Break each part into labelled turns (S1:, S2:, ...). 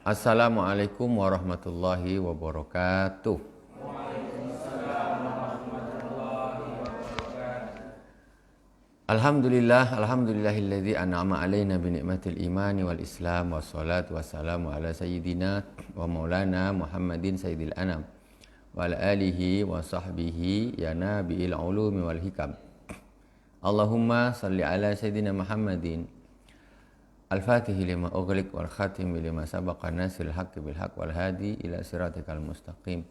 S1: Assalamualaikum warahmatullahi wabarakatuh. Alhamdulillahilladzi an'ama alaina bi ni'matil imani wal islam wassalatu wassalamu ala sayyidina wa maulana Muhammadin sayyidil anam wa ala alihi wa sahbihi ya nabiil ulumi wal hikam. Allahumma salli ala sayyidina Muhammadin al-fatihi lima ughliq wal khatimi lima sabaqa nasiril haqqi bil haqq wal hadi ila siratikal mustaqim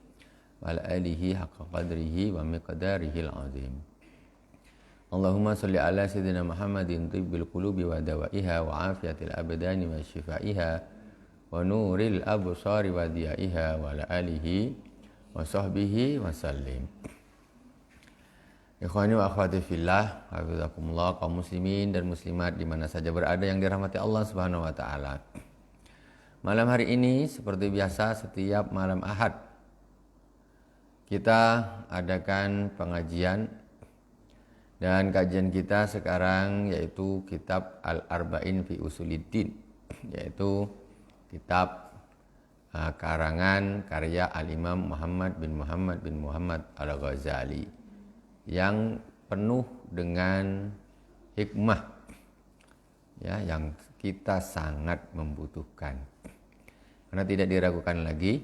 S1: wa ala alihi haqqa qadrihi wa miqdarihil azim. Allahumma sholli ala sayyidina Muhammadin tibbil qulubi wa dawaiha wa afiyatil abdani wa shifaiha wa nuril absari wa diyaiha wa ala alihi wa sahbihi wa sallim. Ikhwani wa akhwati fillah, hafizakumullah, kaum muslimin dan muslimat di mana saja berada yang dirahmati Allah Subhanahu wa taala. Malam hari ini seperti biasa setiap malam Ahad kita adakan pengajian, dan kajian kita sekarang yaitu kitab Al-Arba'in fi Usuluddin, yaitu kitab karangan karya Al-Imam Muhammad bin Muhammad Al-Ghazali yang penuh dengan hikmah, ya, yang kita sangat membutuhkan. Karena tidak diragukan lagi,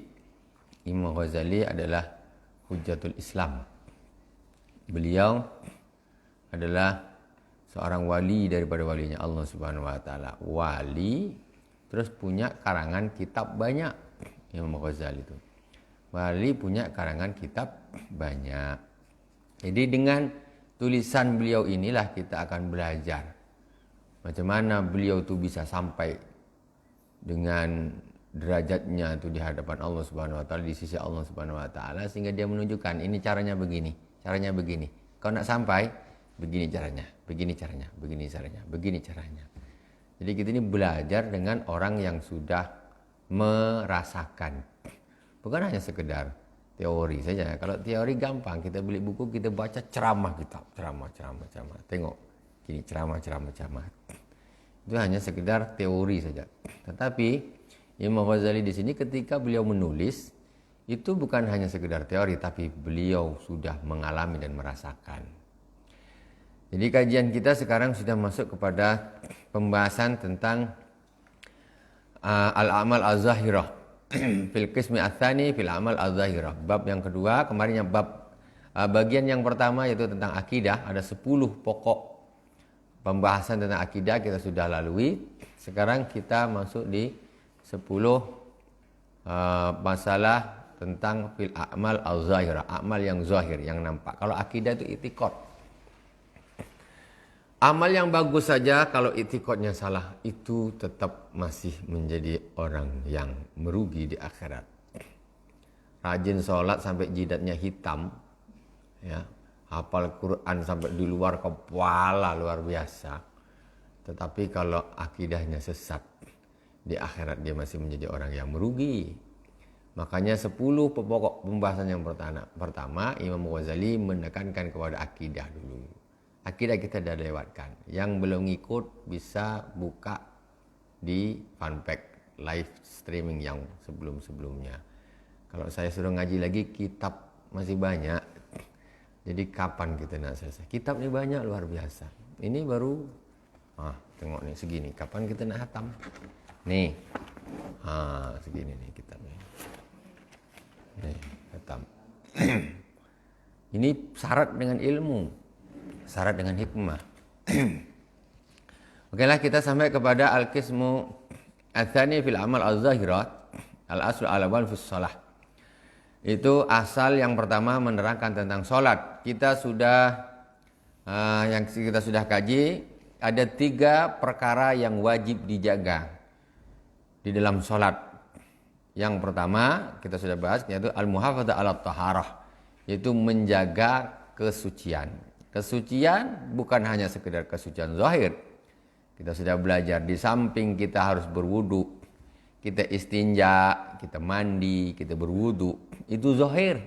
S1: Imam Ghazali adalah Hujjatul Islam. Beliau adalah seorang wali daripada walinya Allah Subhanahu wa taala. Wali terus punya karangan kitab banyak. Imam Ghazali itu wali punya karangan kitab banyak. Jadi dengan tulisan beliau inilah kita akan belajar macam mana beliau itu bisa sampai dengan derajatnya itu di hadapan Allah Subhanahu wa taala, di sisi Allah Subhanahu wa taala, sehingga dia menunjukkan ini caranya begini, caranya begini. Kau nak sampai begini caranya, begini caranya, begini caranya, begini caranya. Jadi kita ini belajar dengan orang yang sudah merasakan. Bukan hanya sekedar teori saja. Kalau teori gampang, kita beli buku, kita baca ceramah kitab, ceramah. Tengok, gini ceramah. Itu hanya sekedar teori saja. Tetapi Imam Ghazali di sini ketika beliau menulis, itu bukan hanya sekedar teori, tapi beliau sudah mengalami dan merasakan. Jadi kajian kita sekarang sudah masuk kepada pembahasan tentang al-amal az-zahirah fil qismi ats-tsani fil amal az-zahirah. Bab yang kedua, kemarin yang bab bagian yang pertama yaitu tentang akidah, ada 10 pokok pembahasan tentang akidah kita sudah lalui. Sekarang kita masuk di 10 masalah tentang fil amal az-zahirah, amal yang zahir, yang nampak. Kalau akidah itu i'tiqad. Amal yang bagus saja kalau i'tiqadnya salah, itu tetap masih menjadi orang yang merugi di akhirat. Rajin sholat sampai jidatnya hitam, ya, hafal Quran sampai di luar kepala luar biasa. Tetapi kalau akidahnya sesat, di akhirat dia masih menjadi orang yang merugi. Makanya 10 pokok pembahasan yang pertama Imam Ghazali menekankan kepada akidah dulu. Akidah kita dah lewatkan. Yang belum ngikut bisa buka di Funpack live streaming yang sebelum-sebelumnya. Kalau saya suruh ngaji lagi, kitab masih banyak. Jadi kapan kita nak selesai? Kitab ni banyak luar biasa. Ini baru, tengok nih segini. Kapan kita nak hatam? Nih, segini nih kitabnya. Nih, hatam. Ini syarat dengan ilmu, syarat dengan hikmah. Okelah, kita sampai kepada al-qismu ats-tsani fil amal az-zahirat, al-aslu al-awwal fi shalah. Itu asal yang pertama menerangkan tentang salat. Kita sudah kaji, ada 3 perkara yang wajib dijaga di dalam salat. Yang pertama kita sudah bahas, yaitu al-muhafadzah 'ala taharah, yaitu menjaga kesucian. Kesucian bukan hanya sekedar kesucian zahir. Kita sudah belajar di samping kita harus berwudu, kita istinja, kita mandi, kita berwudu, itu zahir.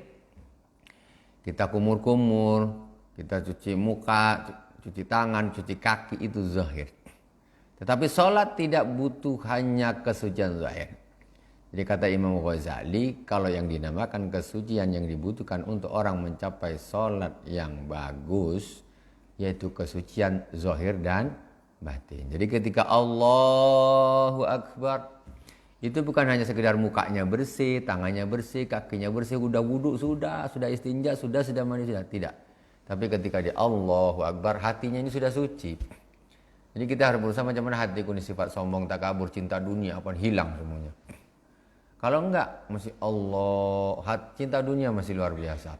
S1: Kita kumur-kumur, kita cuci muka, cuci tangan, cuci kaki, itu zahir. Tetapi sholat tidak butuh hanya kesucian zahir. Jadi kata Imam Ghazali, kalau yang dinamakan kesucian yang dibutuhkan untuk orang mencapai sholat yang bagus, yaitu kesucian zahir dan batin. Jadi ketika Allahu Akbar, itu bukan hanya sekedar mukanya bersih, tangannya bersih, kakinya bersih, udah wudhu, sudah istinja, sudah mandi, sudah. Tidak. Tapi ketika dia Allahu Akbar, hatinya ini sudah suci. Jadi kita harus berusaha macam mana hatiku ini sifat sombong, takabur, cinta dunia, apa hilang semuanya. Kalau enggak, masih cinta dunia masih luar biasa.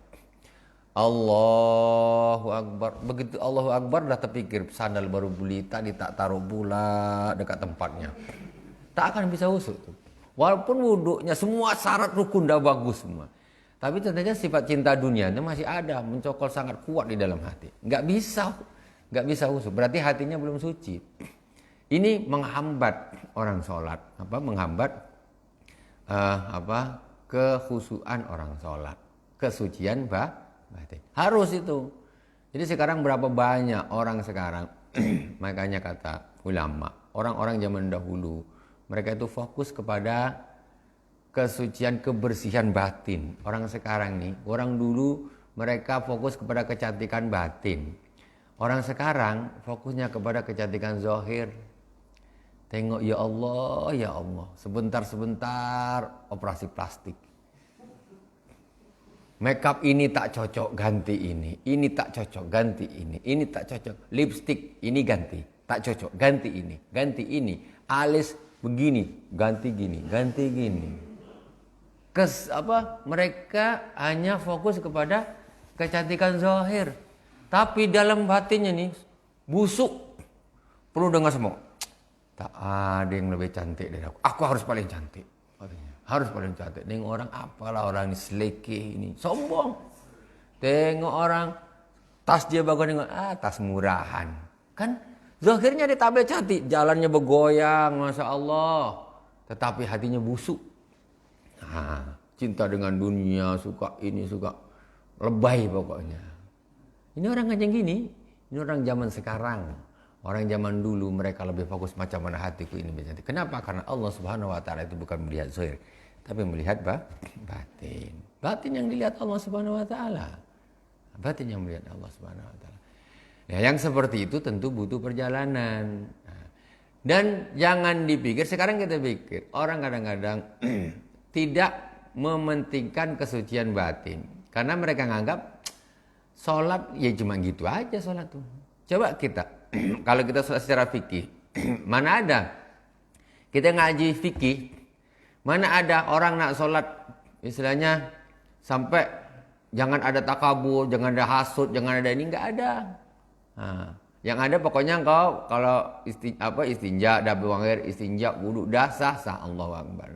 S1: Allahu Akbar. Begitu Allahu Akbar dah terpikir sandal baru beli tadi tak taruh pula dekat tempatnya. Tak akan bisa usuk tuh. Walaupun wuduknya semua syarat rukun dah bagus semua. Tapi ternyata sifat cinta dunia itu masih ada, mencokol sangat kuat di dalam hati. Enggak bisa usuk. Berarti hatinya belum suci. Ini menghambat orang sholat. Menghambat kekhusyuan orang sholat, kesucian batin. Harus itu. Jadi sekarang berapa banyak orang sekarang, makanya kata ulama, orang-orang zaman dahulu, mereka itu fokus kepada kesucian, kebersihan batin. Orang sekarang nih, orang dulu mereka fokus kepada kecantikan batin. Orang sekarang fokusnya kepada kecantikan zahir. Tengok ya Allah, sebentar-sebentar operasi plastik. Makeup ini tak cocok, ganti ini tak cocok, ganti ini tak cocok. Lipstick ini ganti, tak cocok, ganti ini. Alis begini, ganti gini. Mereka hanya fokus kepada kecantikan zahir. Tapi dalam batinnya nih busuk. Perlu dengar semua. Tak ada yang lebih cantik dari aku. Aku harus paling cantik. Harus paling cantik. Tengok orang, apalah orang ini selekeh ini. Sombong. Tengok orang, tas dia bagus, tengok, tas murahan. Kan zahirnya dia tak boleh cantik. Jalannya bergoyang, Masya Allah. Tetapi hatinya busuk. Cinta dengan dunia, suka ini, suka lebay pokoknya. Ini orang macam gini. Ini orang zaman sekarang. Orang zaman dulu mereka lebih fokus macam mana hatiku ini menjadi. Kenapa? Karena Allah Subhanahu wa taala itu bukan melihat zahir, tapi melihat batin. Batin yang dilihat Allah Subhanahu wa taala. Batin yang melihat Allah Subhanahu wa taala. Ya, yang seperti itu tentu butuh perjalanan. Dan jangan dipikir, sekarang kita pikir, orang kadang-kadang tidak mementingkan kesucian batin. Karena mereka nganggap sholat ya cuma gitu aja sholat tuh. Coba kita kalau kita sholat secara fikih, mana ada kita ngaji fikih, mana ada orang nak sholat istilahnya sampai jangan ada takabur, jangan ada hasud, jangan ada ini, nggak ada. Yang ada pokoknya engkau kalau istinja, dah buang air, istinja, wudu, dah sah Allahu Akbar.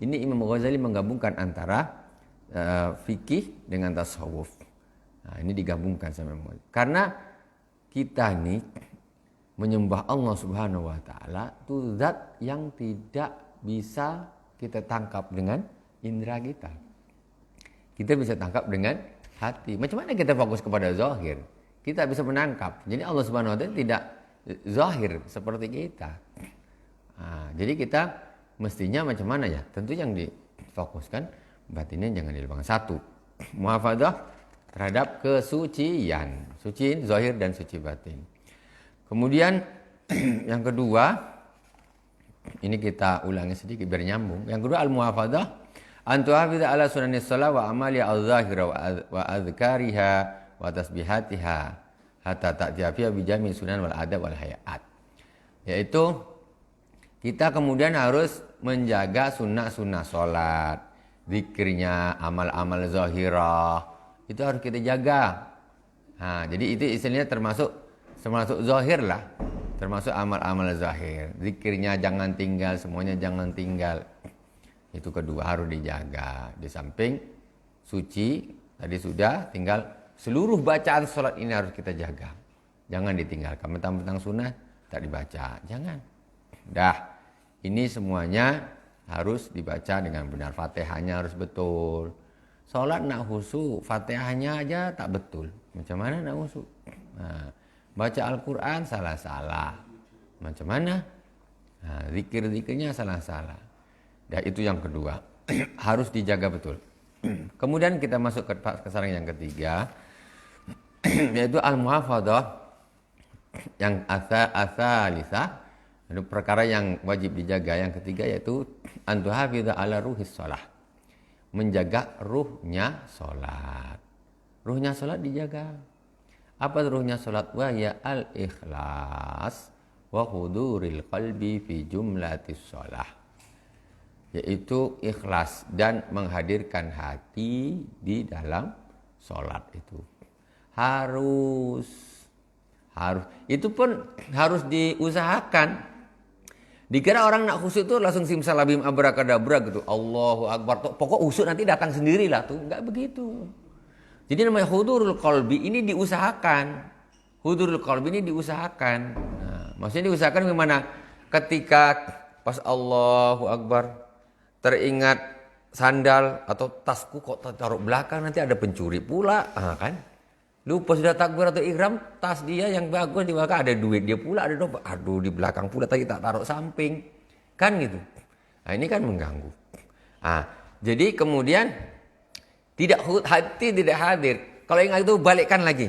S1: Ini Imam Ghazali menggabungkan antara fikih dengan tasawuf. Ini digabungkan sama Imam Ghazali. Karena kita nih menyembah Allah Subhanahu wa taala itu zat yang tidak bisa kita tangkap dengan indera kita. Kita bisa tangkap dengan hati. Macam mana kita fokus kepada zahir? Kita bisa menangkap. Jadi Allah Subhanahu wa taala tidak zahir seperti kita. Jadi kita mestinya macam mana ya? Tentu yang difokuskan batinnya jangan dilupakan. Satu, muhafadah terhadap kesucian, suci zahir dan suci batin. Kemudian yang kedua, ini kita ulangi sedikit biar nyambung. Yang kedua al-muhafadah an tuhafidha ala sunanis shalah wa amali al-zahira wa adhkariha wa tasbihatiha hatta ta'tiya bi jami' sunan wal adab wal hayat. Yaitu kita kemudian harus menjaga sunnah-sunnah salat, zikirnya, amal-amal zahirah. Itu harus kita jaga. Jadi itu istilahnya termasuk zahir lah, termasuk amal-amal zahir. Zikirnya jangan tinggal, semuanya jangan tinggal. Itu kedua harus dijaga. Di samping suci tadi sudah, tinggal seluruh bacaan sholat ini harus kita jaga. Jangan ditinggalkan. Mentang-mentang sunnah tak dibaca, jangan. Dah, ini semuanya harus dibaca dengan benar. Fatihahnya harus betul. Sholat nak khusyuk, Fatihahnya aja tak betul. Macam mana nak khusyuk? Baca Al-Quran salah-salah. Macam mana? Zikir-zikirnya salah-salah. Ya, itu yang kedua. Harus dijaga betul. Kemudian kita masuk ke sarang yang ketiga, yaitu al-muhafadzah yang asalisa. Itu perkara yang wajib dijaga. Yang ketiga yaitu antuhafidha ala ruhis shalah. Menjaga ruhnya sholat. Ruhnya sholat dijaga. Apa ruhnya sholat? Wa ya al-ikhlas wa huduril qalbi fi jumlatis sholah. Yaitu ikhlas dan menghadirkan hati di dalam sholat itu. Harus. Itu pun harus diusahakan. Dikira orang nak khusyuk tuh langsung simsalabim abrakadabra gitu. Allahu Akbar. Pokok khusyuk nanti datang sendirilah tuh. Enggak begitu. Jadi namanya hudurul qalbi ini diusahakan. Hudurul qalbi ini diusahakan. Nah, maksudnya diusahakan gimana? Ketika pas Allahu Akbar teringat sandal atau tasku kok taruh belakang, nanti ada pencuri pula. Kan? Lupa sudah takbiratul ihram, tas dia yang bagus di belakang ada duit, dia pula ada dompet. Aduh, di belakang pula tadi tak taruh samping. Kan gitu. Nah, ini kan mengganggu. Jadi kemudian hati tidak hadir. Kalau ingat itu balikkan lagi.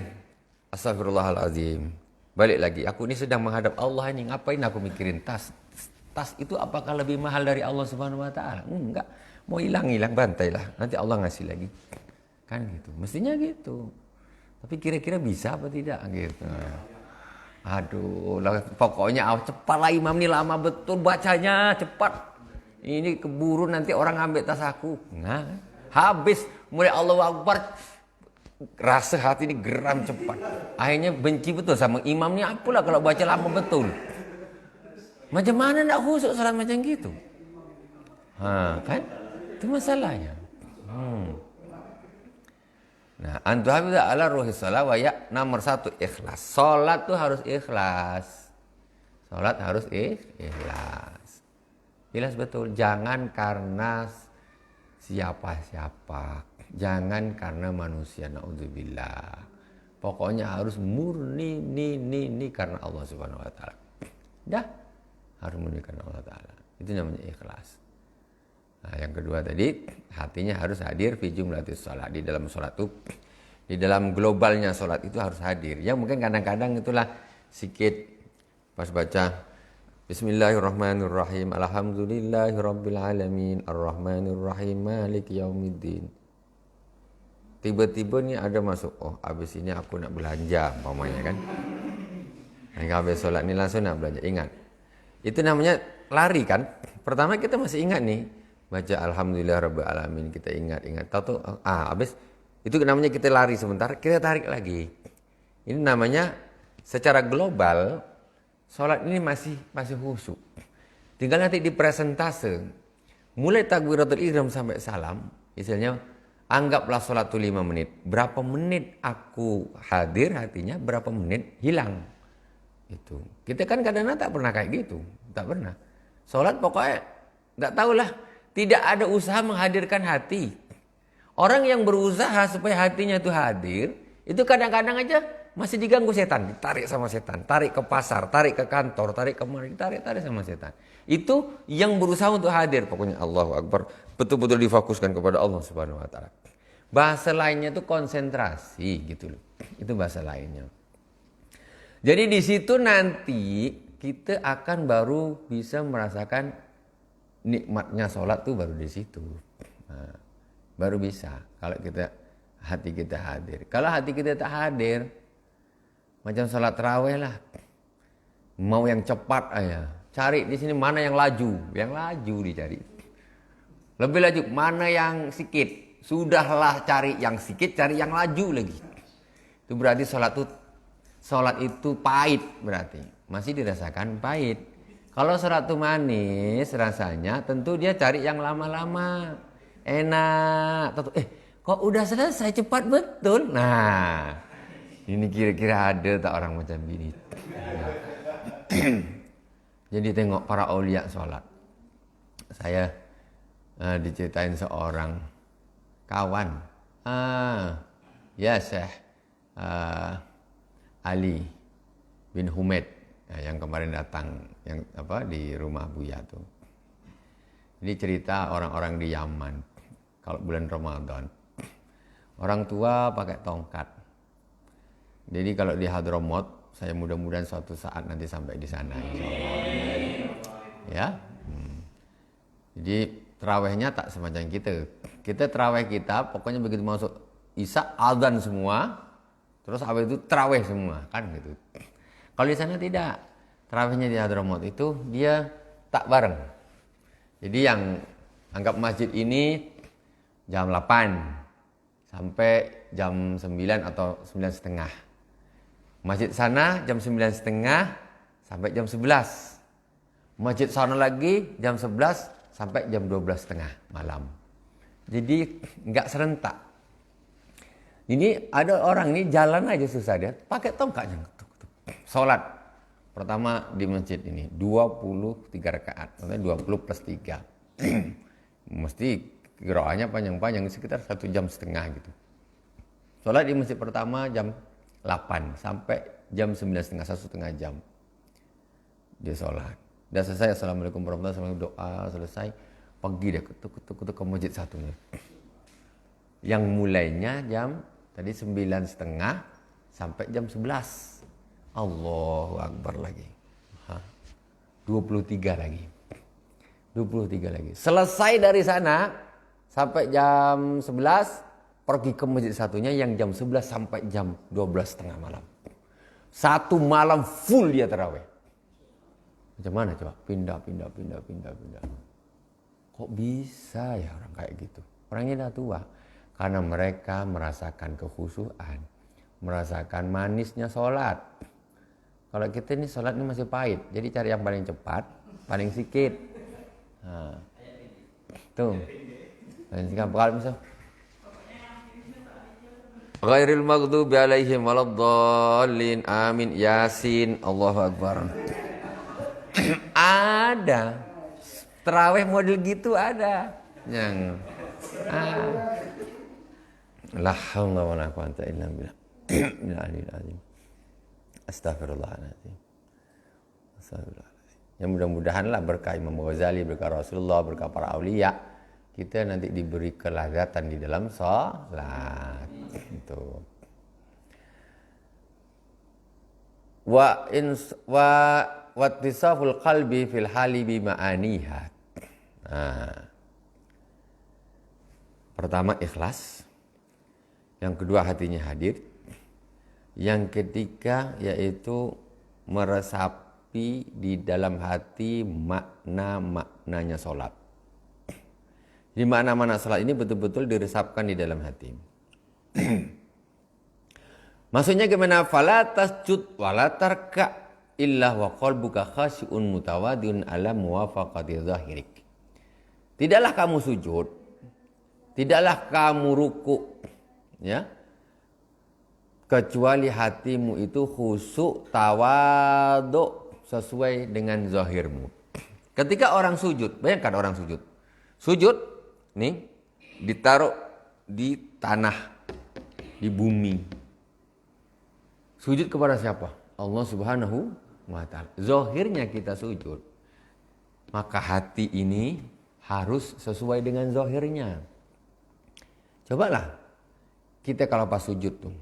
S1: Astagfirullahalazim. Balik lagi. Aku ini sedang menghadap Allah ini, ngapain aku mikirin tas? Tas itu apakah lebih mahal dari Allah Subhanahu wa taala? Enggak. Mau hilang bantailah. Nanti Allah ngasih lagi. Kan gitu. Mestinya gitu. Tapi kira-kira bisa apa tidak gitu. Aduh, pokoknya cepatlah imam ini lama betul bacanya, cepat. Ini keburu nanti orang ambil tas aku. Nah, habis mulai Allahu Akbar, rasa hati ini geram cepat. Akhirnya benci betul sama imam ini, apalah kalau baca lama betul. Macam mana nak khusyuk salat macam gitu? Kan? Itu masalahnya. Nah, antuhabida ala ruhi shalah wa ya nomor 1 ikhlas. Salat tuh harus ikhlas. Salat harus ikhlas. Ikhlas betul. Jangan karena siapa-siapa. Jangan karena manusia, naudzubillah. Pokoknya harus murni ni karena Allah Subhanahu wa taala. Dah, harus murni karena Allah taala. Itu namanya ikhlas. Nah, yang kedua tadi, hatinya harus hadir fi jumlatis shalah. Di dalam sholat itu, di dalam globalnya sholat itu harus hadir. Ya mungkin kadang-kadang itulah sedikit pas baca Bismillahirrahmanirrahim. Alhamdulillahirabbil alamin arrahmanirrahim maliki yaumiddin. Tiba-tiba nih ada masuk, habis ini aku nak belanja umpamanya kan. Nah, habis sholat ini langsung nak belanja. Ingat. Itu namanya lari kan? Pertama kita masih ingat nih. Baca alhamdulillah rabbil alamin, kita ingat. Tahu habis itu namanya kita lari sebentar, kita tarik lagi. Ini namanya secara global salat ini masih khusyuk. Tinggal nanti di presentase. Mulai takbiratul ihram sampai salam, misalnya anggaplah salat itu 5 menit. Berapa menit aku hadir hatinya, berapa menit hilang. Itu. Kita kan kadang-kadang tak pernah kayak gitu, tak pernah. Salat pokoknya enggak tahulah. Tidak ada usaha menghadirkan hati. Orang yang berusaha supaya hatinya itu hadir, itu kadang-kadang aja masih diganggu setan. Ditarik sama setan, tarik ke pasar, tarik ke kantor, tarik kemana, tarik sama setan. Itu yang berusaha untuk hadir. Pokoknya Allahu Akbar, betul-betul difokuskan kepada Allah Subhanahu wa taala. Bahasa lainnya itu konsentrasi gitu loh. Itu bahasa lainnya. Jadi di situ nanti kita akan baru bisa merasakan nikmatnya sholat tuh baru di situ. Nah, baru bisa kalau hati kita hadir. Kalau hati kita tak hadir, macam sholat tarawih lah. Mau yang cepat aja. Cari di sini mana yang laju dicari. Lebih laju, mana yang sikit. Sudahlah cari yang sikit, cari yang laju lagi. Itu berarti sholat itu pahit berarti. Masih dirasakan pahit. Kalau sholat itu manis rasanya, tentu dia cari yang lama-lama. Enak. Kok udah selesai cepat betul. Nah, ini kira-kira ada tak orang macam ini. Jadi tengok para aulia sholat. Saya diceritain seorang kawan. Ya Syekh Ali bin Humaid. Yang kemarin datang di rumah Buya tuh. Ini cerita orang-orang di Yaman. Kalau bulan Ramadan, orang tua pakai tongkat. Jadi kalau di Hadramaut, saya mudah-mudahan suatu saat nanti sampai di sana, insyaallah. Ya. Jadi terawihnya tak semacam kita. Kita terawih kita, pokoknya begitu masuk Isya adzan semua, terus habis itu terawih semua, kan gitu. Kalau di sana tidak. Terawihnya di Hadramaut itu dia tak bareng. Jadi yang anggap masjid ini jam 8 sampai jam 9 atau 9:30. Masjid sana jam 9:30 sampai jam 11. Masjid sana lagi jam 11 sampai jam 12:30 malam. Jadi nggak serentak. Ini ada orang ini jalan aja susah dia, pakai tongkatnya. Sholat pertama di masjid ini 23 rakaat, maksudnya 20 plus 3. Mesti qiraahnya panjang-panjang, sekitar 1,5 jam gitu. Sholat di masjid pertama jam 8 sampai jam 9:30, 1,5 jam. Dia sholat. Udah selesai, assalamualaikum warahmatullahi wabarakatuh, doa selesai, pergi dia ketuk ke masjid satunya. Yang mulainya jam tadi 9:30 sampai jam 11. Allahu Akbar lagi. 23 lagi. 23 lagi. Selesai dari sana sampai jam 11, pergi ke masjid satunya yang jam 11 sampai jam 12:30 malam. Satu malam full dia tarawih. Macam mana coba? Pindah. Kok bisa ya orang kayak gitu? Orangnya dah tua. Karena mereka merasakan kekhusyuan, merasakan manisnya sholat. Kalau kita ini sholat ini masih pahit, jadi cari yang paling cepat, paling sikit. Nah, tuh. Kalau misal ghairil maghdubi alaihim waladdallin, amin, Yasin, Allahu Akbar. Ada tarawih model gitu ada. Yang la haula wala quwwata illa billah. Astagfirullahaladzim. Ya mudah-mudahan lah berkah Imam Ghazali, berkah Rasulullah, berkah para aulia, kita nanti diberi kelazatan di dalam sholat. Itu. Wattisaful qalbi fil hali bi ma'aniha. Pertama ikhlas. Yang kedua hatinya hadir. Yang ketiga yaitu meresapi di dalam hati makna-maknanya sholat. Jadi makna-makna sholat ini betul-betul diresapkan di dalam hati. Maksudnya gimana? Fala tasjud wala tarka illa wa qalbuka khashi'un mutawaddiun ala muwafaqati zahirik. Tidaklah kamu sujud, tidaklah kamu ruku, ya, kecuali hatimu itu khusyuk, tawadhu sesuai dengan zahirmu. Ketika orang sujud, bayangkan orang sujud. Sujud nih ditaruh di tanah, di bumi. Sujud kepada siapa? Allah Subhanahu wa ta'ala. Zahirnya kita sujud. Maka hati ini harus sesuai dengan zahirnya. Cobalah kita kalau pas sujud tuh,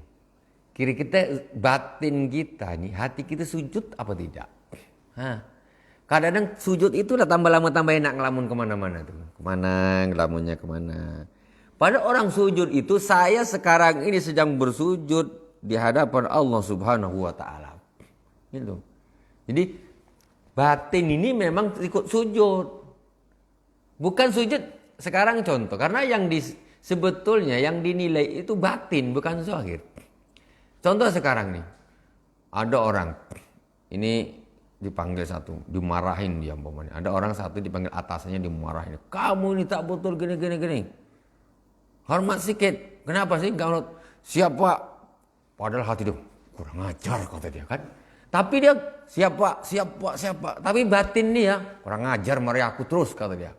S1: kiri kita, batin kita nih, hati kita sujud apa tidak? Kadang-kadang sujud itu udah tambah lama tambah enak, ngelamun kemana-mana tuh, kemana ngelamunnya kemana. Pada orang sujud itu, saya sekarang ini sedang bersujud di hadapan Allah Subhanahu wa ta'ala. Gitu. Jadi batin ini memang ikut sujud. Bukan sujud sekarang contoh, karena yang sebetulnya yang dinilai itu batin bukan zahir. Contoh sekarang nih, ada orang ini dipanggil satu, dimarahin dia umpamanya. Ada orang satu dipanggil atasannya, dimarahin. Kamu ini tak betul gini. Hormat sikit. Kenapa sih? Kamu siapa? Padahal hati dia kurang ajar kata dia kan. Tapi dia siapa. Tapi batin dia kurang ajar, mari aku terus kata dia.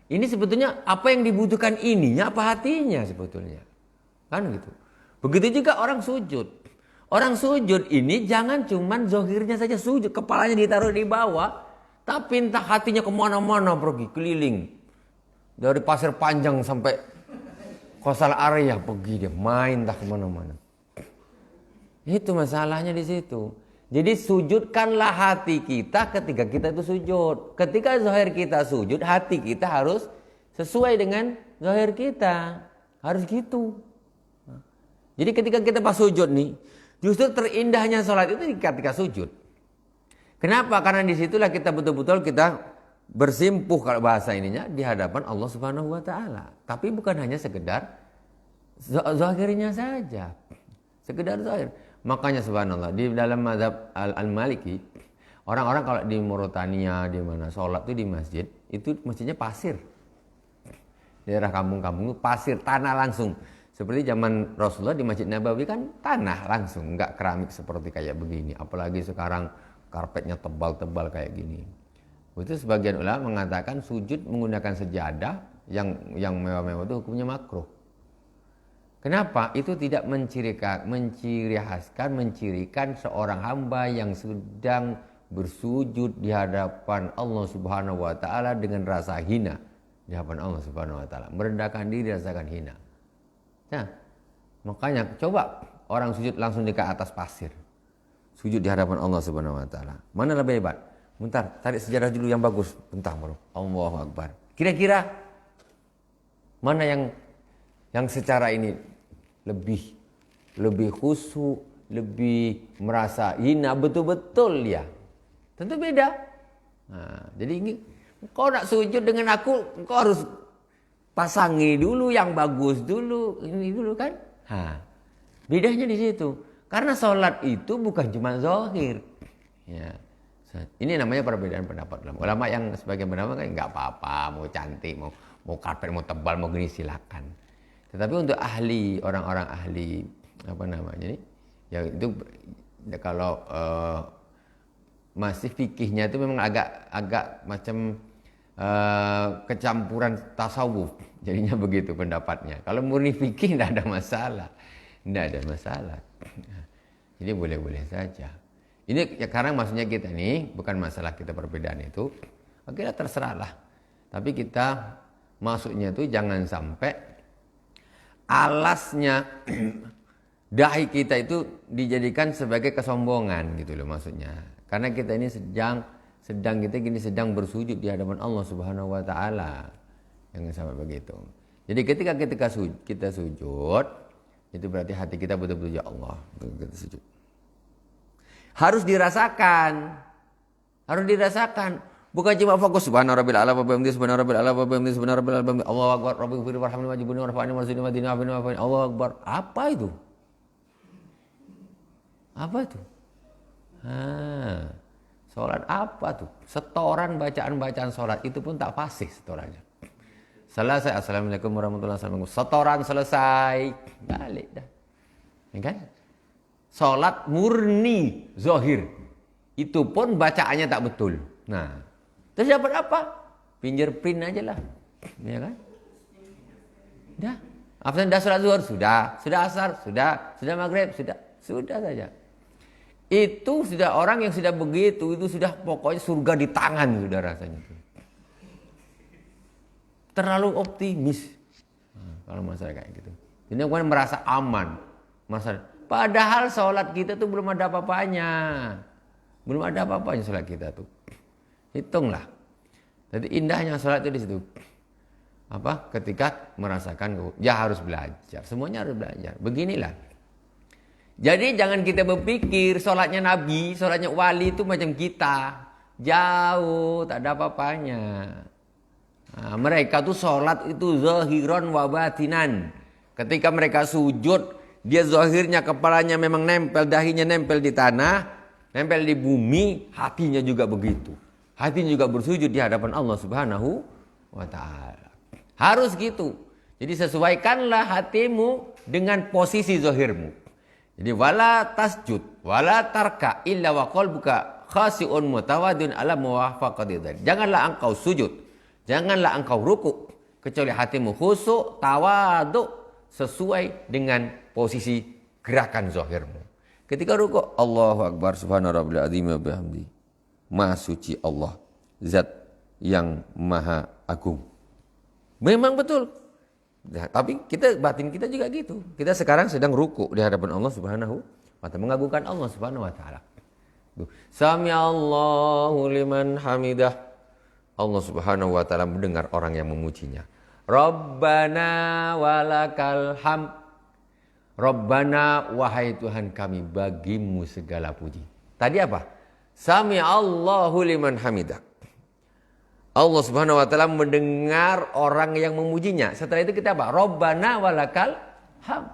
S1: Ini sebetulnya apa yang dibutuhkan ininya apa hatinya sebetulnya. Kan gitu. Begitu juga orang sujud. Orang sujud ini jangan cuman zahirnya saja sujud, kepalanya ditaruh di bawah, Tapi entah hatinya kemana-mana pergi, keliling. Dari Pasir Panjang sampai Kosal Area pergi dia, main entah kemana-mana. Itu masalahnya di situ. Jadi sujudkanlah hati kita ketika kita itu sujud. Ketika zahir kita sujud, hati kita harus sesuai dengan zahir kita. Harus gitu. Jadi ketika kita pas sujud nih, justru terindahnya sholat itu ketika sujud. Kenapa? Karena disitulah kita betul-betul kita bersimpuh kalau bahasa ininya di hadapan Allah Subhanahu Wa Taala. Tapi bukan hanya sekedar zahirnya saja, sekedar zahir. Makanya subhanallah di dalam mazhab al-Maliki, orang-orang kalau di Mauritania di mana sholat itu di masjid, itu masjidnya pasir. Daerah kampung-kampung itu pasir, tanah langsung. Seperti zaman Rasulullah di Masjid Nabawi kan tanah langsung, enggak keramik seperti kayak begini. Apalagi sekarang karpetnya tebal-tebal kayak gini. Itu sebagian ulama mengatakan sujud menggunakan sejadah yang mewah-mewah itu hukumnya makruh. Kenapa? Itu tidak mencirikan seorang hamba yang sedang bersujud di hadapan Allah Subhanahu wa taala dengan rasa hina di hadapan Allah Subhanahu wa taala, merendahkan diri, rasakan hina. Nah, makanya coba orang sujud langsung di atas pasir. Sujud di hadapan Allah Subhanahu wa taala. Mana lebih hebat? Bentar, tarik sejarah dulu yang bagus. Bentar, bro. Allahu Akbar. Kira-kira mana yang secara ini lebih khusyuk, lebih merasa hina betul-betul ya? Tentu beda. Nah, jadi ini kau nak sujud dengan aku, kau harus pasangi dulu yang bagus dulu, ini dulu kan? Bedanya di situ. Karena sholat itu bukan cuma zahir. Ya. Ini namanya perbedaan pendapat ulama. Ulama yang sebagian pendapat kan nggak apa-apa, mau cantik, mau karpet, mau tebal, mau gini silakan. Tetapi untuk ahli, orang-orang ahli apa namanya ini, ya itu kalau masih fikihnya itu memang agak macam kecampuran tasawuf, jadinya begitu pendapatnya. Kalau murni fikih tidak ada masalah, jadi boleh-boleh saja. Ini ya karena maksudnya kita nih bukan masalah kita perbedaan itu, oke lah terserahlah. Tapi kita maksudnya itu jangan sampai alasnya dahi kita itu dijadikan sebagai kesombongan gitu loh maksudnya. Karena kita ini sedang bersujud di hadapan Allah Subhanahu wa taala. Jangan sampai begitu. Jadi ketika kita sujud, itu berarti hati kita betul-betul ya Allah, kita sujud. Harus dirasakan. Bukan cuma fokus subhanarabbil a'la wa bihamdihi subhanarabbil a'la wa bihamdihi subhanarabbil a'la wa bihamdihi Allahu akbar rabbighfir warhamni wajibni warfa'ni warzuqni wahdini wa'afini wa'afini Allahu akbar. Apa itu? Salat apa tuh? Setoran bacaan salat itu pun tak fasih setorannya. Selesai, assalamualaikum warahmatullahi wabarakatuh. Setoran selesai, balik dah. Ya kan? Salat murni zahir. Itu pun bacaannya tak betul. Nah, terus dapat apa? Fingerprint aja lah. Ya kan? Dah. Absen dah salat zuhur sudah asar, sudah maghrib, sudah saja. Itu sudah orang yang sudah begitu, itu sudah pokoknya surga di tangan sudah rasanya. Terlalu optimis. Kalau masalah kayak gitu. Ini kan merasa aman. Padahal sholat kita tuh belum ada apa-apanya. Belum ada apa-apanya sholat kita tuh. Hitunglah. Jadi indahnya sholat itu di situ. Apa? Ketika merasakan, ya harus belajar. Semuanya harus belajar. Beginilah. Jadi jangan kita berpikir sholatnya Nabi, sholatnya wali itu macam kita. Jauh, tak ada apa-apanya. Nah, mereka tuh sholat itu zahiran wa batinan. Ketika mereka sujud, dia zahirnya kepalanya memang nempel, dahinya nempel di tanah, nempel di bumi, hatinya juga begitu. Hatinya juga bersujud di hadapan Allah Subhanahu wa taala. Harus gitu. Jadi sesuaikanlah hatimu dengan posisi zahirmu. Jadi wala tasjud, wala tarka illa wa qalbuka khasi'un mutawadun ala muwafaqati. Janganlah engkau sujud, janganlah engkau ruku kecuali hatimu khusyuk, tawadhu sesuai dengan posisi gerakan zahirmu. Ketika ruku, Allahu akbar subhanarabbil azim wa bihamdi. Maha suci Allah,
S2: zat yang maha agung. Memang betul. Nah, tapi batin kita juga gitu. Kita sekarang sedang ruku di hadapan Allah Subhanahu wa ta'ala, mengagungkan Allah Subhanahu wa ta'ala. Sami Allahu liman hamidah. Allah Subhanahu wa ta'ala mendengar orang yang memujinya. Rabbana walakal hamd. Rabbana, wahai Tuhan kami, bagimu segala puji. Tadi apa? Sami Allahu liman hamidah. Allah Subhanahu wa ta'ala mendengar orang yang memujinya. Setelah itu kita apa? Rabbana walakal hamd.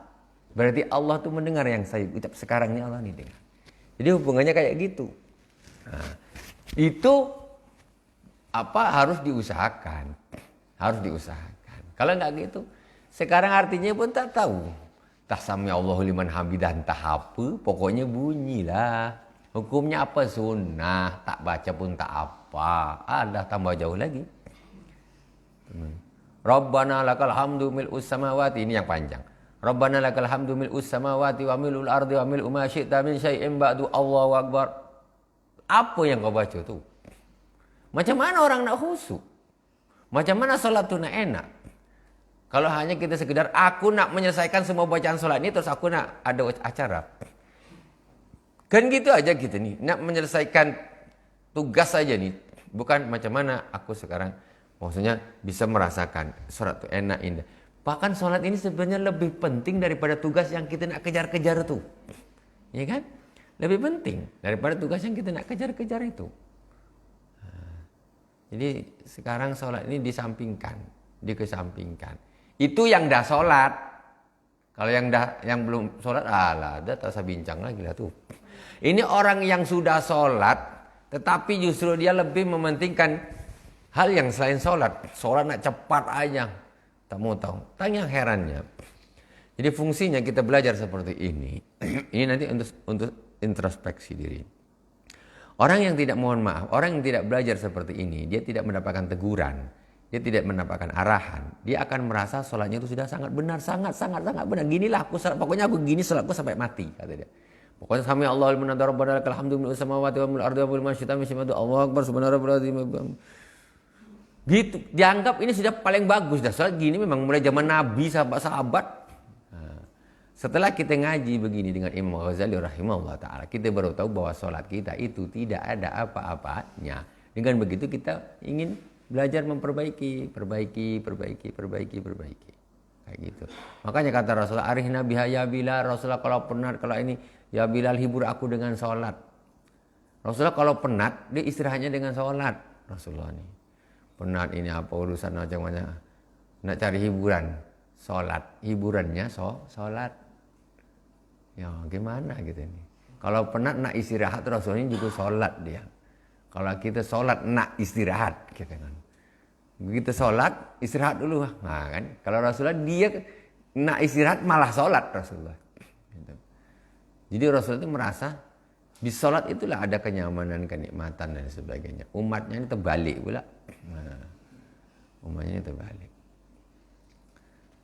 S2: Berarti Allah itu mendengar yang saya ucap sekarang ini, Allah ini dengar. Jadi hubungannya kayak gitu. Nah, itu apa harus diusahakan. Harus diusahakan. Kalau enggak gitu, sekarang artinya pun tak tahu. Tah sami Allahu liman hamidah, entah apa, pokoknya bunyilah. Hukumnya apa? Sunnah, tak baca pun tak apa. Ada tambah jauh lagi. Rabbana lakal hamdu mil'us samawati, ini yang panjang. Rabbana lakal hamdu mil'us samawati wa mil'ul ardi wa mil'u ma syi'ta min syai'in ba'du, Allahu akbar. Apa yang kau baca tu? Macam mana orang nak khusyuk? Macam mana salat tu nak enak? Kalau hanya kita sekedar aku nak menyelesaikan semua bacaan salat ini terus aku nak ada acara. Kan gitu aja kita nih, nak menyelesaikan tugas saja nih. Bukan macam mana aku sekarang maksudnya bisa merasakan salat itu enak, indah. Bahkan salat ini sebenarnya lebih penting daripada tugas yang kita nak kejar-kejar itu. Ya kan? Lebih penting daripada tugas yang kita nak kejar-kejar itu. Jadi sekarang salat ini disampingkan, dikesampingkan. Itu yang dah salat. Kalau yang belum salat, alah, dah tak usah bincang lagi lah tuh. Ini orang yang sudah sholat, tetapi justru dia lebih mementingkan hal yang selain sholat. Sholat nak cepat aja, tak mau tahu. Tanya herannya. Jadi fungsinya kita belajar seperti ini. Ini nanti untuk introspeksi diri. Orang yang tidak mohon maaf, orang yang tidak belajar seperti ini, dia tidak mendapatkan teguran, dia tidak mendapatkan arahan. Dia akan merasa sholatnya itu sudah sangat benar, sangat benar. Ginilah aku sholat, pokoknya aku gini sholatku sampai mati, kata dia. Pokoknya sami Allahu liman hamidah rabbana lakal hamdu mil'us samawati wa mil'ul ardi wa mil'u ma syi'ta min syai'in ba'du, Allahu akbar subhanarabbiyal azim. Gitu, dianggap ini sudah paling bagus dah. Soal gini memang mulai zaman Nabi, sahabat-sahabat. Nah, setelah kita ngaji begini dengan Imam Ghazali rahimahullah ta'ala, kita baru tahu bahwa sholat kita itu tidak ada apa-apanya. Dengan begitu kita ingin belajar memperbaiki, perbaiki. Kayak gitu. Makanya kata Rasulullah, arihna biha ya Bilal, Rasulullah kalau penat, kalau ini, ya Bilal hibur aku dengan sholat. Rasulullah kalau penat, dia istirahatnya dengan sholat. Rasulullah ini. Penat ini apa urusan macam-macam. Nak cari hiburan, sholat. Hiburannya sholat. Ya gimana gitu ini. Kalau penat nak istirahat, Rasulullah ini juga sholat dia. Kalau kita sholat nak istirahat, kita kan. Begitu sholat, istirahat dulu. Nah kan, kalau Rasulullah dia nak istirahat malah sholat Rasulullah. Gitu. Jadi Rasulullah itu merasa di sholat itulah ada kenyamanan, kenikmatan dan sebagainya. Umatnya ini terbalik pula. Nah, umatnya ini terbalik.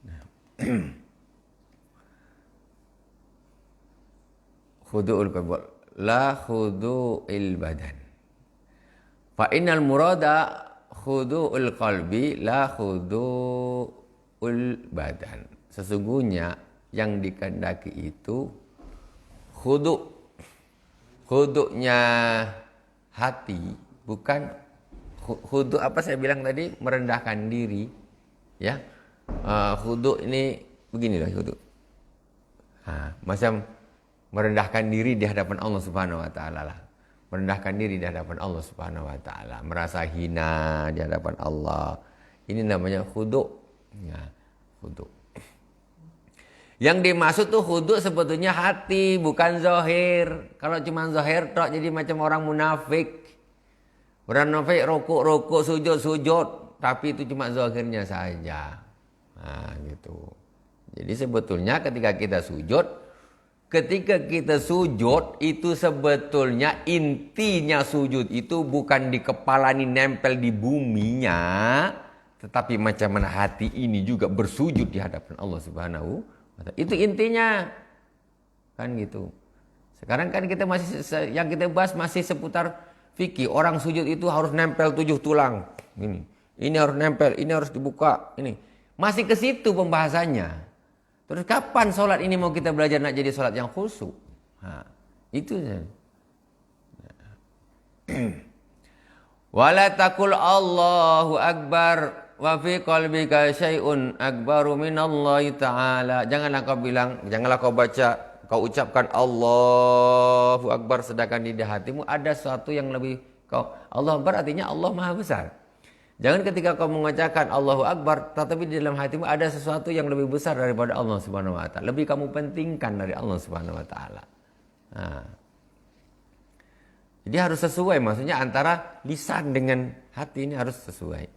S2: Nah. Khudu'ul qalbi la khudu'il badan. Fa innal murada khudu'ul qalbi la khudu'ul badan. Sesungguhnya yang dikehendaki itu khudu'. Khudu'nya hati, bukan khudu' apa saya bilang tadi, merendahkan diri, ya. Khudu' ini beginilah khudu'. Macam merendahkan diri di hadapan Allah Subhanahu wa taala lah. Merendahkan diri di hadapan Allah Subhanahu wa taala, merasa hina di hadapan Allah. Ini namanya khudu'. Ya, khudu'. Yang dimaksud tuh khudu' sebetulnya hati, bukan zahir. Kalau cuma zahir tok jadi macam orang munafik. Orang munafik rukuk, sujud, tapi itu cuma zahirnya saja. Nah, gitu. Jadi sebetulnya ketika kita sujud itu sebetulnya intinya sujud itu bukan di kepala ini nempel di buminya, tetapi macam mana hati ini juga bersujud di hadapan Allah Subhanahu. Itu intinya, kan gitu. Sekarang kan kita masih yang kita bahas masih seputar fikih orang sujud itu harus nempel 7 tulang. Ini harus nempel, ini harus dibuka, ini. Masih ke situ pembahasannya. Terus kapan sholat ini mau kita belajar nak jadi sholat yang khusyuk? Nah, itu. Wala taqul Allahu akbar wa fi qalbika syai'un akbaru minallahi ta'ala. Janganlah kau bilang, janganlah kau baca, kau ucapkan Allahu akbar sedangkan di hatimu ada sesuatu yang lebih kau. Allah akbar artinya Allah Maha Besar. Jangan ketika kau mengucapkan Allahu akbar tetapi di dalam hatimu ada sesuatu yang lebih besar daripada Allah Subhanahu wa taala. Lebih kamu pentingkan dari Allah Subhanahu wa taala. Nah. Jadi harus sesuai, maksudnya antara lisan dengan hati ini harus sesuai.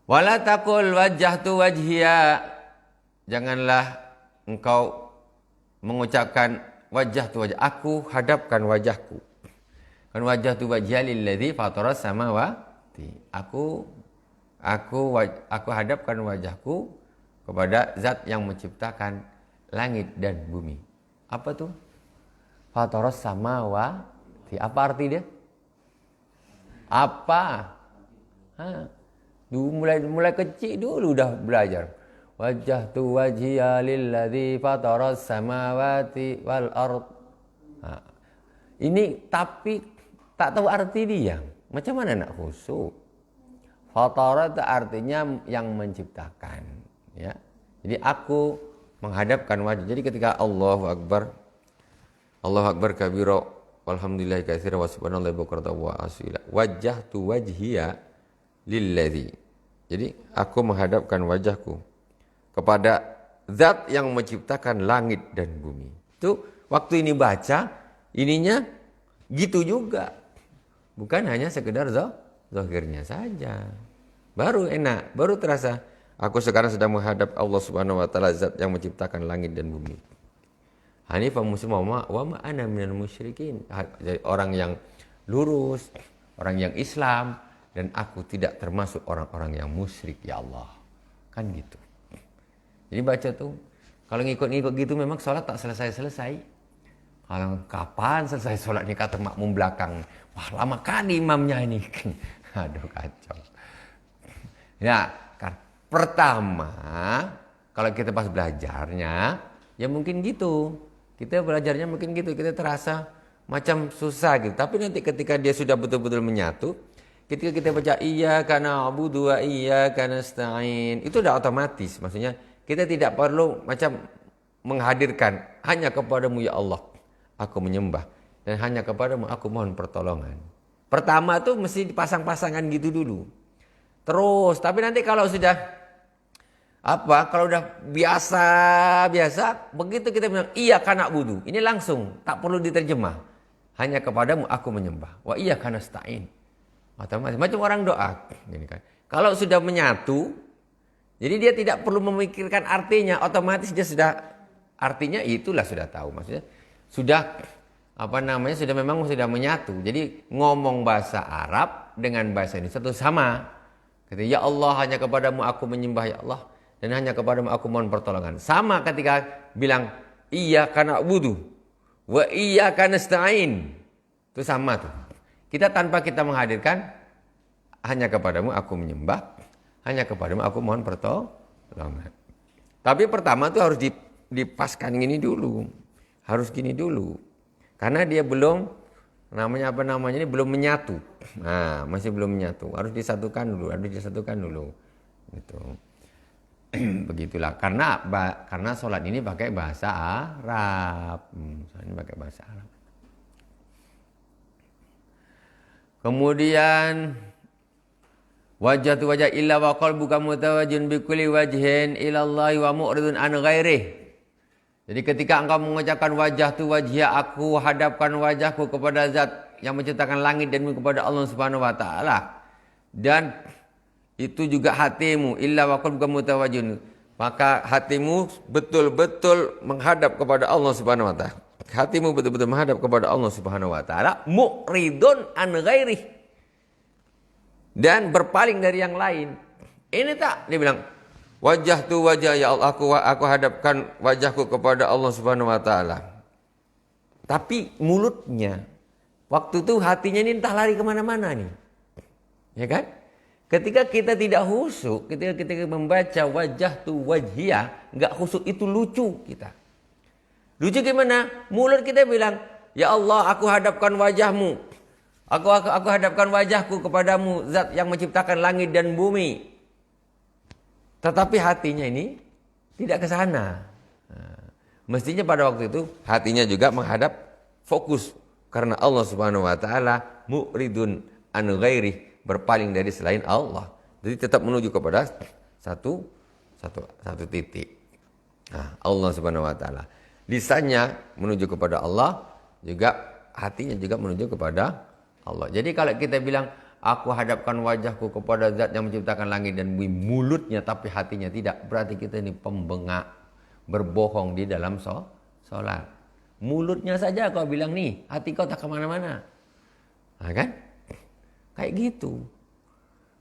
S2: Wala taqul wajjahtu wajhiya. Janganlah engkau mengucapkan wajjahtu wajh. Aku hadapkan wajahku. Kan wajjahtu wajhiya lilladzi fataras samawati. Aku hadapkan wajahku kepada zat yang menciptakan langit dan bumi. Apa tuh? Fataras samawati. Apa arti dia? Apa? Mulai kecil dulu udah belajar. Wajjahtu wajhiya lilladzi fataras samawati wal ard. Ini tapi tak tahu arti dia. Macam mana nak khusyuk? Fatara itu artinya yang menciptakan, ya. Jadi aku menghadapkan wajah. Jadi ketika Allahu Akbar kabira walhamdulillahi katsira wa subhanallahi bukratan wa asila. Wajjahtu wajhiya lilladzi. Jadi aku menghadapkan wajahku kepada zat yang menciptakan langit dan bumi. Itu waktu ini baca ininya gitu juga. Bukan hanya sekedar zahirnya saja. Baru enak, baru terasa aku sekarang sedang menghadap Allah Subhanahu wa taala zat yang menciptakan langit dan bumi. Hanifah muslim wa ma ana minal musyrikin. Jadi orang yang lurus, orang yang Islam, dan aku tidak termasuk orang-orang yang musyrik, ya Allah. Kan gitu. Jadi baca tuh, kalau ngikut-ngikut gitu memang sholat tak selesai-selesai. Kalau kapan selesai sholat ini kata makmum belakang. Wah lama kali imamnya ini. Aduh kacau. Ya kan, pertama kalau kita pas belajarnya, ya mungkin gitu. Kita belajarnya mungkin gitu, kita terasa macam susah gitu. Tapi nanti ketika dia sudah betul-betul menyatu, ketika kita baca iyyaka na'budu wa iyyaka nasta'in, itu udah otomatis. Maksudnya kita tidak perlu macam menghadirkan hanya kepadamu ya Allah aku menyembah dan hanya kepadamu aku mohon pertolongan. Pertama tuh mesti dipasang-pasangan gitu dulu. Terus, tapi nanti kalau sudah kalau udah biasa, begitu kita bilang iya kana budu, ini langsung, tak perlu diterjemah. Hanya kepadamu aku menyembah. Wa iya kana stain. Otomatis macam orang doa, gini kan. Kalau sudah menyatu, jadi dia tidak perlu memikirkan artinya, otomatis dia sudah artinya itulah sudah tahu. Maksudnya sudah sudah menyatu. Jadi ngomong bahasa Arab dengan bahasa Indonesia itu sama. Kata ya Allah hanya kepadamu aku menyembah ya Allah. Dan hanya kepadamu aku mohon pertolongan. Sama ketika bilang iyyaka na'budu wa iyyaka nasta'in. Itu sama tuh. Kita tanpa kita menghadirkan hanya kepadamu aku menyembah, hanya kepadamu aku mohon pertolongan. Tapi pertama tuh harus dipaskan gini dulu. Harus gini dulu. Karena dia belum ini belum menyatu. Nah, masih belum menyatu. Harus disatukan dulu, Gitu. Begitulah karena sholat ini pakai bahasa Arab. Sholat ini pakai bahasa Arab. Kemudian wajhatu wajha illa wa qalbuka mutawajjihun bi kulli wajhin ila Allah wa mu'ridun an ghairihi. Jadi ketika engkau mengucapkan wajhatu wajhiya aku hadapkan wajahku kepada zat yang menciptakan langit dan bumi kepada Allah Subhanahu wa taala dan itu juga hatimu illa wa qalbuka mutawajjihun, maka hatimu betul-betul menghadap kepada Allah Subhanahu wa taala. Hatimu betul-betul menghadap kepada Allah Subhanahu wa taala, mu'ridun an ghairihi, dan berpaling dari yang lain. Ini tak dia bilang wajhatu wajha ya Allah, aku hadapkan wajahku kepada Allah Subhanahu wa taala. Tapi mulutnya Waktu itu hatinya ini entah lari kemana-mana nih. Ya kan? Ketika kita tidak khusyuk, ketika kita membaca wajah tu wajhiyah, nggak khusyuk, itu lucu kita. Lucu gimana? Mulut kita bilang, ya Allah, aku hadapkan wajahmu. Aku hadapkan wajahku kepadamu, zat yang menciptakan langit dan bumi. Tetapi hatinya ini tidak ke sana. Mestinya pada waktu itu hatinya juga menghadap fokus. Karena Allah subhanahu wa ta'ala mu'ridun an ghairih, berpaling dari selain Allah. Jadi tetap menuju kepada satu titik. Nah, Allah subhanahu wa ta'ala. Lisannya menuju kepada Allah, juga hatinya juga menuju kepada Allah. Jadi kalau kita bilang, aku hadapkan wajahku kepada zat yang menciptakan langit dan bumi, mulutnya tapi hatinya tidak, berarti kita ini pembengak, berbohong di dalam sholat. Mulutnya saja kau bilang nih, hati kau tak kemana-mana. Nah, kan? Kayak gitu.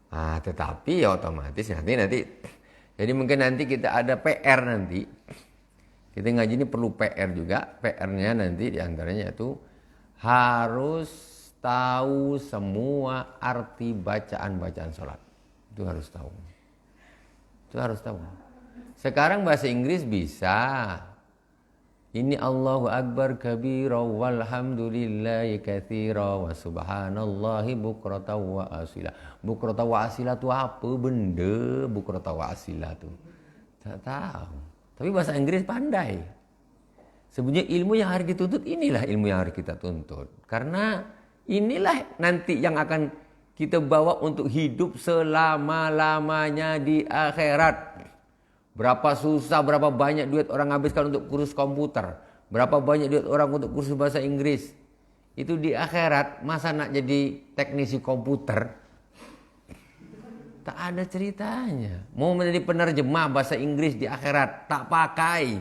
S2: Nah, tetapi ya otomatis nanti. Jadi mungkin nanti kita ada PR nanti. Kita ngaji ini perlu PR juga. PR-nya nanti diantaranya itu harus tahu semua arti bacaan-bacaan sholat. Itu harus tahu. Sekarang bahasa Inggris bisa. Ini Allahu Akbar kabira walhamdulillahi katsira wa subhanallahi bukrata wa asila. Bukrata wa asila itu apa benda? Bukrata wa asila itu tak tahu. Tapi bahasa Inggris pandai. Sebenarnya ilmu yang harus dituntut, inilah ilmu yang harus kita tuntut. Karena inilah nanti yang akan kita bawa untuk hidup selama-lamanya di akhirat. Berapa susah, berapa banyak duit orang habiskan untuk kursus komputer. Berapa banyak duit orang untuk kursus bahasa Inggris. Itu di akhirat, masa nak jadi teknisi komputer? Tak ada ceritanya. Mau menjadi penerjemah bahasa Inggris di akhirat, tak pakai.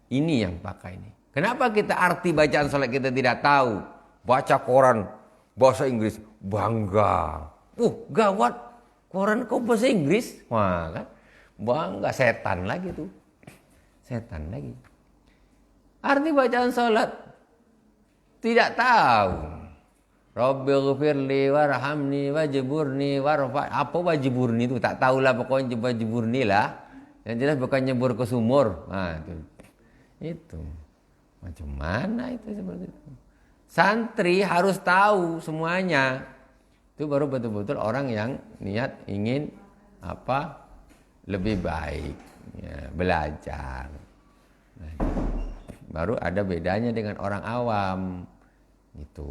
S2: Ini yang pakai ini. Kenapa kita arti bacaan salat kita tidak tahu? Baca koran bahasa Inggris, bangga. Gawat. Koran kau bahasa Inggris, wah kan, bangga, setan lagi tuh, Arti bacaan sholat tidak tahu. Rabbighfirli warhamni wajburni warfa. Apa wajburni itu tak tahulah, pokoknya wajburni lah. Yang jelas bukan nyebur ke sumur. Nah itu macam mana itu seperti itu. Santri harus tahu semuanya. Itu baru betul-betul orang yang niat ingin lebih baik, ya, belajar. Nah, baru ada bedanya dengan orang awam. Itu.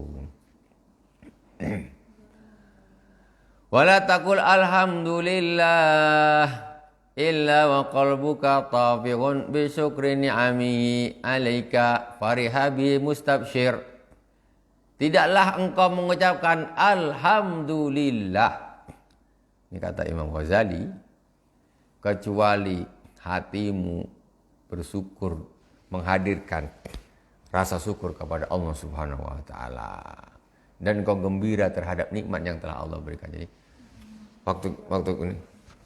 S2: Wala taqul alhamdulillah illa wa qalbuka tafiqun bi syukri ni'ami alaika farihabi mustabsyir. Tidaklah engkau mengucapkan alhamdulillah, ini kata Imam Ghazali, kecuali hatimu bersyukur, menghadirkan rasa syukur kepada Allah Subhanahu wa taala, dan engkau gembira terhadap nikmat yang telah Allah berikan. Jadi waktu ini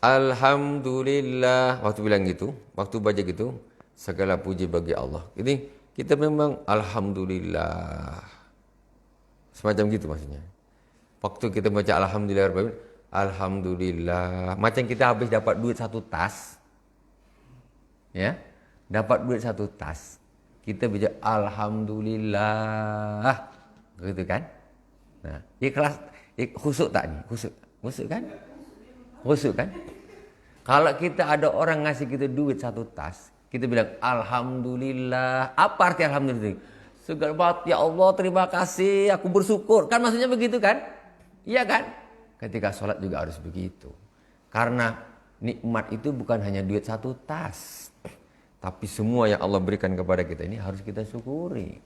S2: alhamdulillah, waktu bilang gitu, waktu baca gitu, segala puji bagi Allah. Ini kita memang alhamdulillah. Semacam gitu maksudnya. Waktu kita baca alhamdulillah, macam kita habis dapat duit 1 tas. Ya. Dapat duit 1 tas. Kita baca alhamdulillah. Gitu kan? Nah, ikhlas, khusyuk tak nih? Khusyuk kan? Khusyuk kan? Kalau kita ada orang ngasih kita duit 1 tas, kita bilang alhamdulillah. Apa arti alhamdulillah? Segala banget, ya Allah terima kasih, aku bersyukur. Kan maksudnya begitu kan? Iya kan? Ketika sholat juga harus begitu. Karena nikmat itu bukan hanya duit 1 tas. Tapi semua yang Allah berikan kepada kita ini harus kita syukuri.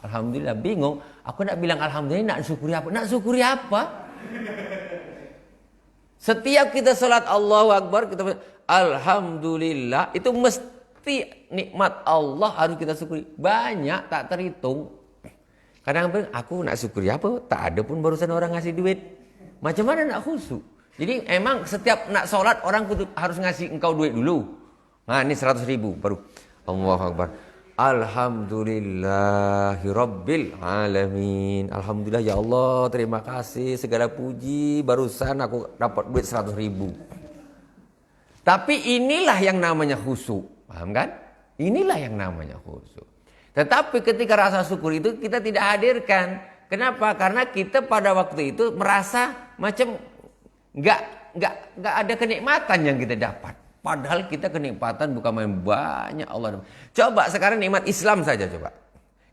S2: Alhamdulillah, bingung. Aku nak bilang alhamdulillah, nak syukuri apa? Nak syukuri apa? Setiap kita sholat Allahu Akbar, kita alhamdulillah, itu mesti nikmat Allah harus kita syukuri. Banyak tak terhitung. Kadang-kadang aku nak syukuri apa? Tak ada pun barusan orang ngasih duit. Macam mana nak khusyuk? Jadi emang setiap nak sholat orang harus ngasih engkau duit dulu. Nah ini 100.000 baru Allahu Akbar. Alhamdulillahirabbil alamin. Alhamdulillah ya Allah, terima kasih, segala puji, barusan aku dapat duit 100.000. Tapi inilah yang namanya khusyuk, paham kan? Inilah yang namanya khusyuk. Tetapi ketika rasa syukur itu kita tidak hadirkan. Kenapa? Karena kita pada waktu itu merasa macam nggak ada kenikmatan yang kita dapat. Padahal kita kenikmatan bukan main banyak Allah. Coba sekarang nikmat Islam saja coba.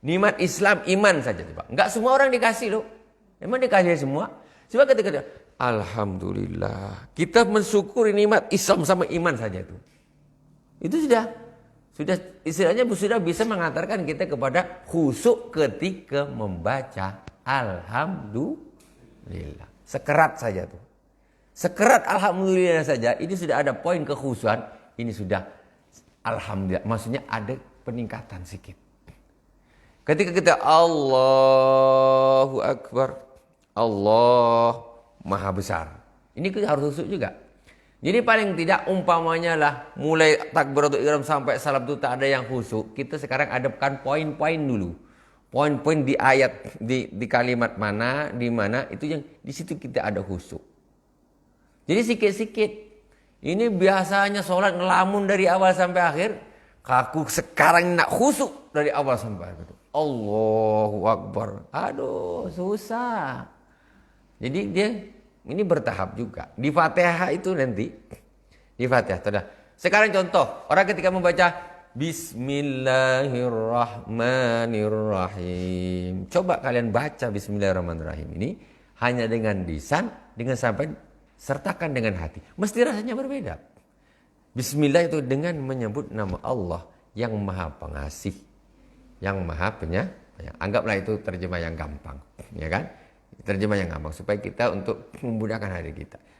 S2: Nikmat Islam iman saja coba. Enggak semua orang dikasih loh. Emang dikasih semua? Coba ketika alhamdulillah. Kita mensyukuri nikmat Islam sama iman saja itu. Itu sudah istilahnya sudah bisa mengantarkan kita kepada khusyuk ketika membaca alhamdulillah. Sekerat saja tuh. Sekerat alhamdulillah saja, ini sudah ada poin kekhusyuan, ini sudah alhamdulillah, maksudnya ada peningkatan sedikit. Ketika kita Allahu Akbar, Allah Maha Besar, ini kita harus khusyuk juga. Jadi paling tidak umpamanya lah, mulai takbiratul ihram sampai salam itu tak ada yang khusyuk, kita sekarang adapkan poin-poin dulu. Poin-poin di ayat, di kalimat mana, di mana, itu yang di situ kita ada khusyuk. Jadi sikit-sikit. Ini biasanya sholat ngelamun dari awal sampai akhir. Aku sekarang nak khusyuk dari awal sampai akhir. Allahu Akbar. Aduh, susah. Jadi dia ini bertahap juga. Di Fatihah itu nanti. Di Fatihah. Sekarang contoh. Orang ketika membaca Bismillahirrahmanirrahim. Coba kalian baca Bismillahirrahmanirrahim ini. Hanya dengan lisan. Dengan sampai sertakan dengan hati. Mesti rasanya berbeda. Bismillah itu dengan menyebut nama Allah yang maha pengasih. Yang maha penyayang. Anggaplah itu terjemah yang gampang. Ya kan? Terjemah yang gampang. Supaya kita untuk memudahkan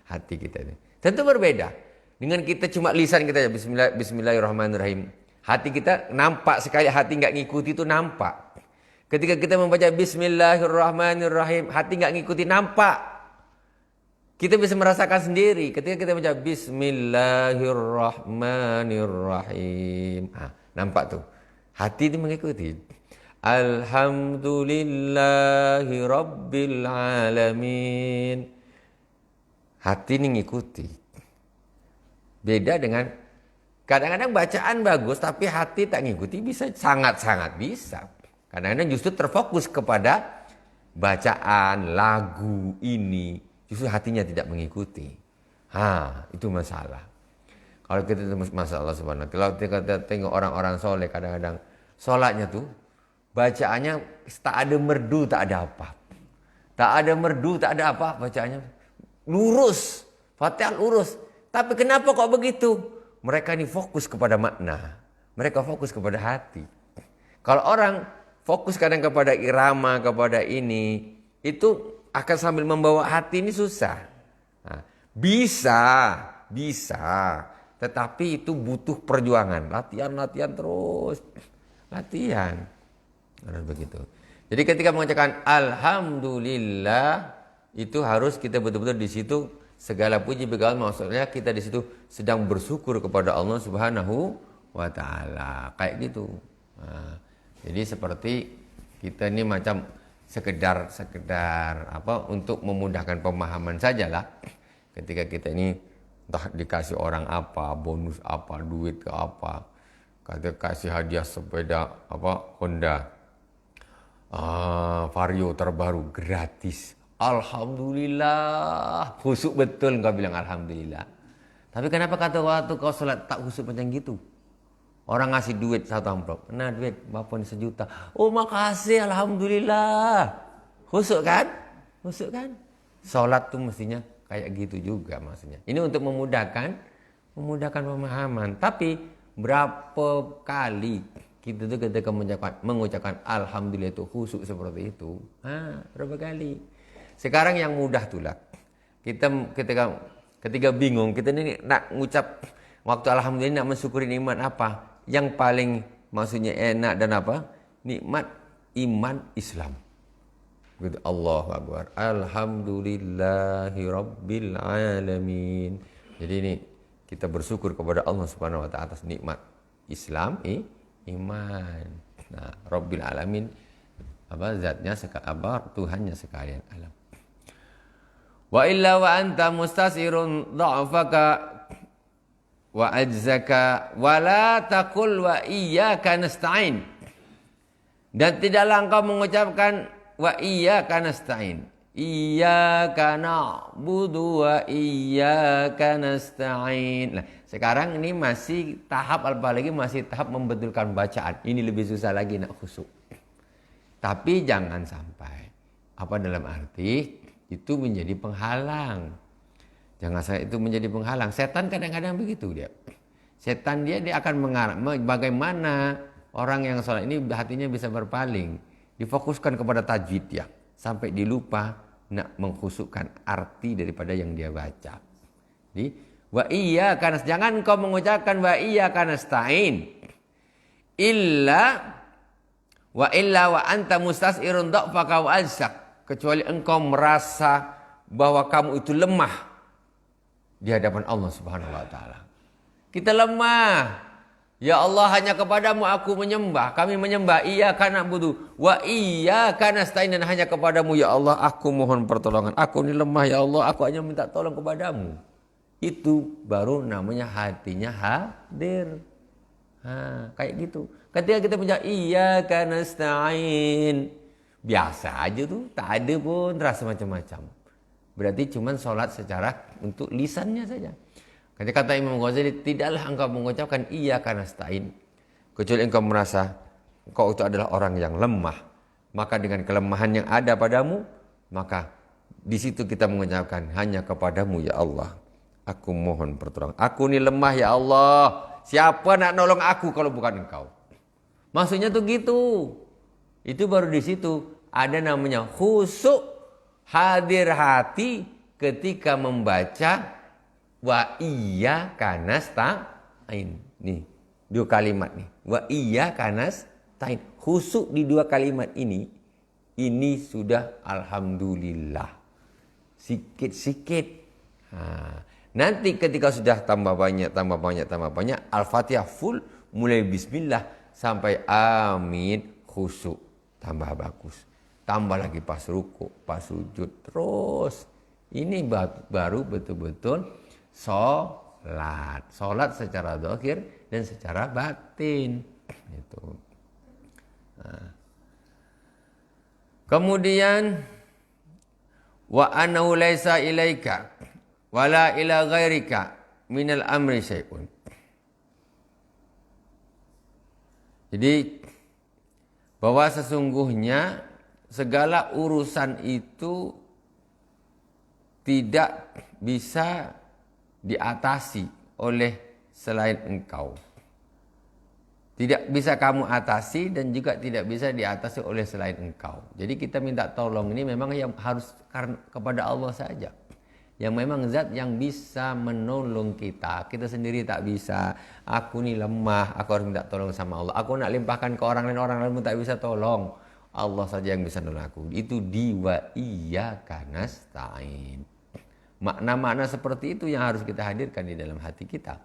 S2: hati kita ini. Tentu berbeda. Dengan kita cuma lisan kita Bismillahirrahmanirrahim. Hati kita nampak sekali. Hati nggak ngikuti itu nampak. Ketika kita membaca Bismillahirrahmanirrahim. Hati nggak ngikuti nampak. Kita bisa merasakan sendiri ketika kita baca Bismillahirrahmanirrahim. Nampak tuh. Hati itu mengikuti. Alhamdulillahirabbil alamin. Hati ini ngikuti. Beda dengan kadang-kadang bacaan bagus tapi hati tak ngikuti, bisa sangat-sangat bisa. Kadang-kadang justru terfokus kepada bacaan lagu ini. Justru hatinya tidak mengikuti. Itu masalah. Kalau kita masalah sebenarnya. Kalau kita tengok orang-orang soleh kadang-kadang sholatnya tuh bacaannya tak ada merdu, tak ada apa. Tak ada merdu, tak ada apa bacaannya. Lurus. Fatihah lurus. Tapi kenapa kok begitu? Mereka ini fokus kepada makna. Mereka fokus kepada hati. Kalau orang fokus kadang kepada irama, kepada ini, itu akan sambil membawa hati ini susah. Bisa. Tetapi itu butuh perjuangan. Latihan terus. Latihan. Harus begitu. Jadi ketika mengucapkan Alhamdulillah. Itu harus kita betul-betul di situ. Segala puji begala maksudnya kita di situ sedang bersyukur kepada Allah Subhanahu wa Ta'ala. Kayak gitu. Jadi seperti kita ini macam sekedar untuk memudahkan pemahaman sajalah. Ketika kita ini entah dikasih orang apa, bonus apa, duit ke apa, kata kasih hadiah sepeda Honda Vario terbaru gratis, alhamdulillah, khusyuk betul engkau bilang alhamdulillah. Tapi kenapa kata waktu kau sholat tak khusyuk macam gitu? Orang ngasih duit 1 amplop. Nah duit Bapak ini 1 juta. Oh makasih alhamdulillah. Khusyuk kan? Sholat tuh mestinya kayak gitu juga maksudnya. Ini untuk memudahkan pemahaman. Tapi berapa kali kita tuh ketika mengucapkan alhamdulillah itu khusyuk seperti itu? Berapa kali? Sekarang yang mudah tuh lah. Kita ketika bingung, kita ini nak ngucap waktu alhamdulillah nak mensyukuri nikmat apa? Yang paling maksudnya enak dan apa? Nikmat iman Islam. Begitu, Allahu Akbar. Alhamdulillahirabbil alamin. Jadi ini kita bersyukur kepada Allah Subhanahu wa taala atas nikmat Islam iman. Nah, Rabbil alamin zatnya Tuhannya sekalian alam. Wa illa wa anta mustasirun dha'faka wa ajzaka wa la taqul wa iyyaka nasta'in. Dan tidaklah engkau mengucapkan wa iyyaka nasta'in. Iyyaka na'budu wa iyyaka nasta'in. Nah, sekarang ini masih tahap apalagi masih tahap membetulkan bacaan. Ini lebih susah lagi nak khusyuk. Tapi jangan sampai dalam arti itu menjadi penghalang. Jangan sampai itu menjadi penghalang. Setan kadang-kadang begitu dia. Setan dia akan mengarang bagaimana orang yang sholat ini hatinya bisa berpaling, difokuskan kepada tajwid ya, sampai dilupa nak mengkhusukkan arti daripada yang dia baca. Jadi wa iyyaka jangan kau mengucapkan wa iyyaka nasta'in illa wa anta mustasirun dha'faka wa ajzak, kecuali engkau merasa bahwa kamu itu lemah di hadapan Allah Subhanahu wa taala. Kita lemah. Ya Allah, hanya kepadamu aku menyembah. Kami menyembah. Iyyaka na'budu wa iyyaka nasta'in, dan hanya kepadamu ya Allah aku mohon pertolongan. Aku ini lemah ya Allah, aku hanya minta tolong kepadamu. Itu baru namanya hatinya hadir. Kayak gitu. Ketika kita punya iyyaka nasta'in, biasa aja tuh, tak ada pun rasa macam-macam. Berarti cuman sholat secara untuk lisannya saja. Kata Imam Ghazali, tidaklah engkau mengucapkan iyyaka nasta'in kecuali engkau merasa engkau itu adalah orang yang lemah. Maka dengan kelemahan yang ada padamu, maka di situ kita mengucapkan hanya kepadamu ya Allah aku mohon pertolongan. Aku ini lemah ya Allah. Siapa nak nolong aku kalau bukan engkau? Maksudnya tuh gitu. Itu baru di situ ada namanya khusyuk, hadir hati ketika membaca wa iyyaka nasta'in. Nih, dua kalimat nih. Wa iyyaka nasta'in. Khusyuk di dua kalimat ini sudah alhamdulillah. Sikit-sikit. Nanti ketika sudah tambah banyak, Al-Fatihah full, mulai bismillah sampai amin, khusyuk, tambah bagus. Tambah lagi pas ruku, pas sujud, terus. Ini baru betul-betul sholat secara zahir dan secara batin. Itu. Kemudian wa annahu laisa ilaika wala ila ghairika minal amri syai'un. Jadi bahwa sesungguhnya segala urusan itu tidak bisa diatasi oleh selain engkau. Tidak bisa kamu atasi dan juga tidak bisa diatasi oleh selain engkau. Jadi kita minta tolong ini memang yang harus kepada Allah saja. Yang memang zat yang bisa menolong kita. Kita sendiri tak bisa. Aku ni lemah, aku harus minta tolong sama Allah. Aku nak limpahkan ke orang lain pun tak bisa tolong. Allah saja yang bisa nolong aku. Itu di wa iyyaka nasta'in. Makna-makna seperti itu yang harus kita hadirkan di dalam hati kita.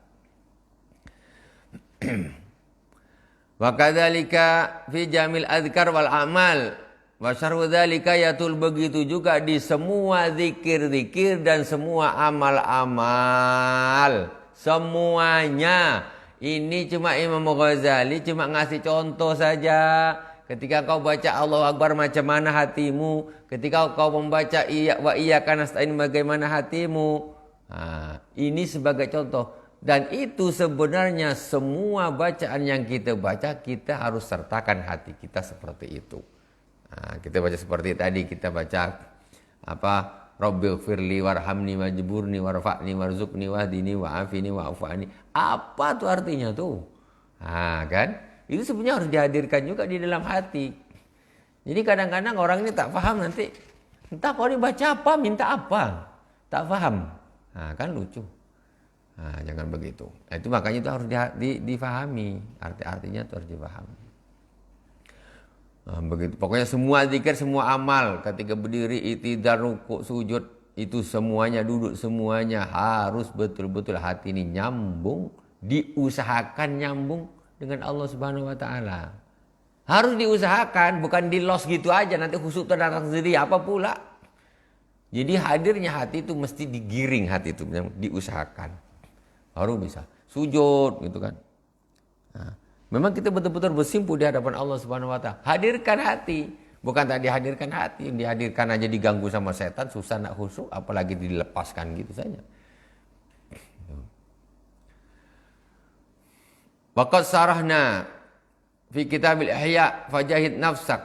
S2: Wa kadzalika fi jamil adzkar wal amal. Wa syarru dzalika yatul, begitu juga di semua zikir-zikir dan semua amal-amal. Semuanya. Ini cuma Imam Ghazali cuma ngasih contoh saja. Ketika kau baca Allahu Akbar macam mana hatimu? Ketika kau membaca wa iyyaka nasta'in bagaimana hatimu? Ini sebagai contoh. Dan itu sebenarnya semua bacaan yang kita baca, kita harus sertakan hati kita seperti itu. Kita baca seperti tadi, kita baca Rabbighfirli warhamni wajburni warfa'ni warzuqni wahdini wa'afini wa'afani. Apa tuh artinya tuh? Kan? Itu sebenarnya harus dihadirkan juga di dalam hati. Jadi kadang-kadang orang ini tak paham nanti. Entah kau dibaca apa, minta apa. Tak paham. Kan lucu. Jangan begitu. Itu makanya itu harus difahami. Artinya itu harus difahami. Begitu. Pokoknya semua zikir, semua amal, ketika berdiri, i'tidal, rukuk, sujud, itu semuanya, duduk semuanya harus betul-betul hati ini nyambung, diusahakan nyambung dengan Allah Subhanahu wa taala. Harus diusahakan, bukan di los gitu aja nanti khusyuk datang sendiri apa pula. Jadi hadirnya hati itu mesti digiring, hati itu diusahakan. Baru bisa sujud gitu kan. Nah, memang kita betul-betul bersimpu di hadapan Allah Subhanahu wa taala. Hadirkan hati. Bukan tak dihadirkan hati, dihadirkan aja diganggu sama setan, susah nak khusyuk, apalagi dilepaskan gitu saja. Waqad sarahna fi kitabil ihya fajahid nafsak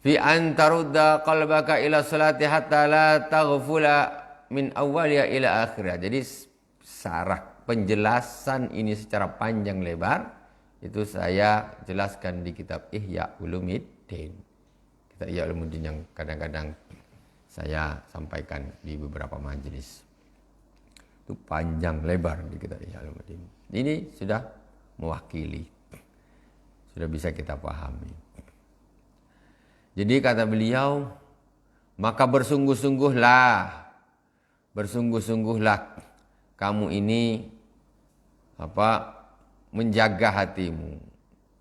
S2: fi an tarudda qalbaka ila salati hatta la taghfula min awwaliha ila akhirah. Jadi sarah penjelasan ini secara panjang lebar itu saya jelaskan di kitab Ihya Ulumuddin. Kitab Ihya Ulumuddin yang kadang-kadang saya sampaikan di beberapa majelis. Itu panjang lebar di kitab Ihya Ulumuddin. Ini sudah mewakili. Sudah bisa kita pahami. Jadi kata beliau, maka bersungguh-sungguhlah kamu ini menjaga hatimu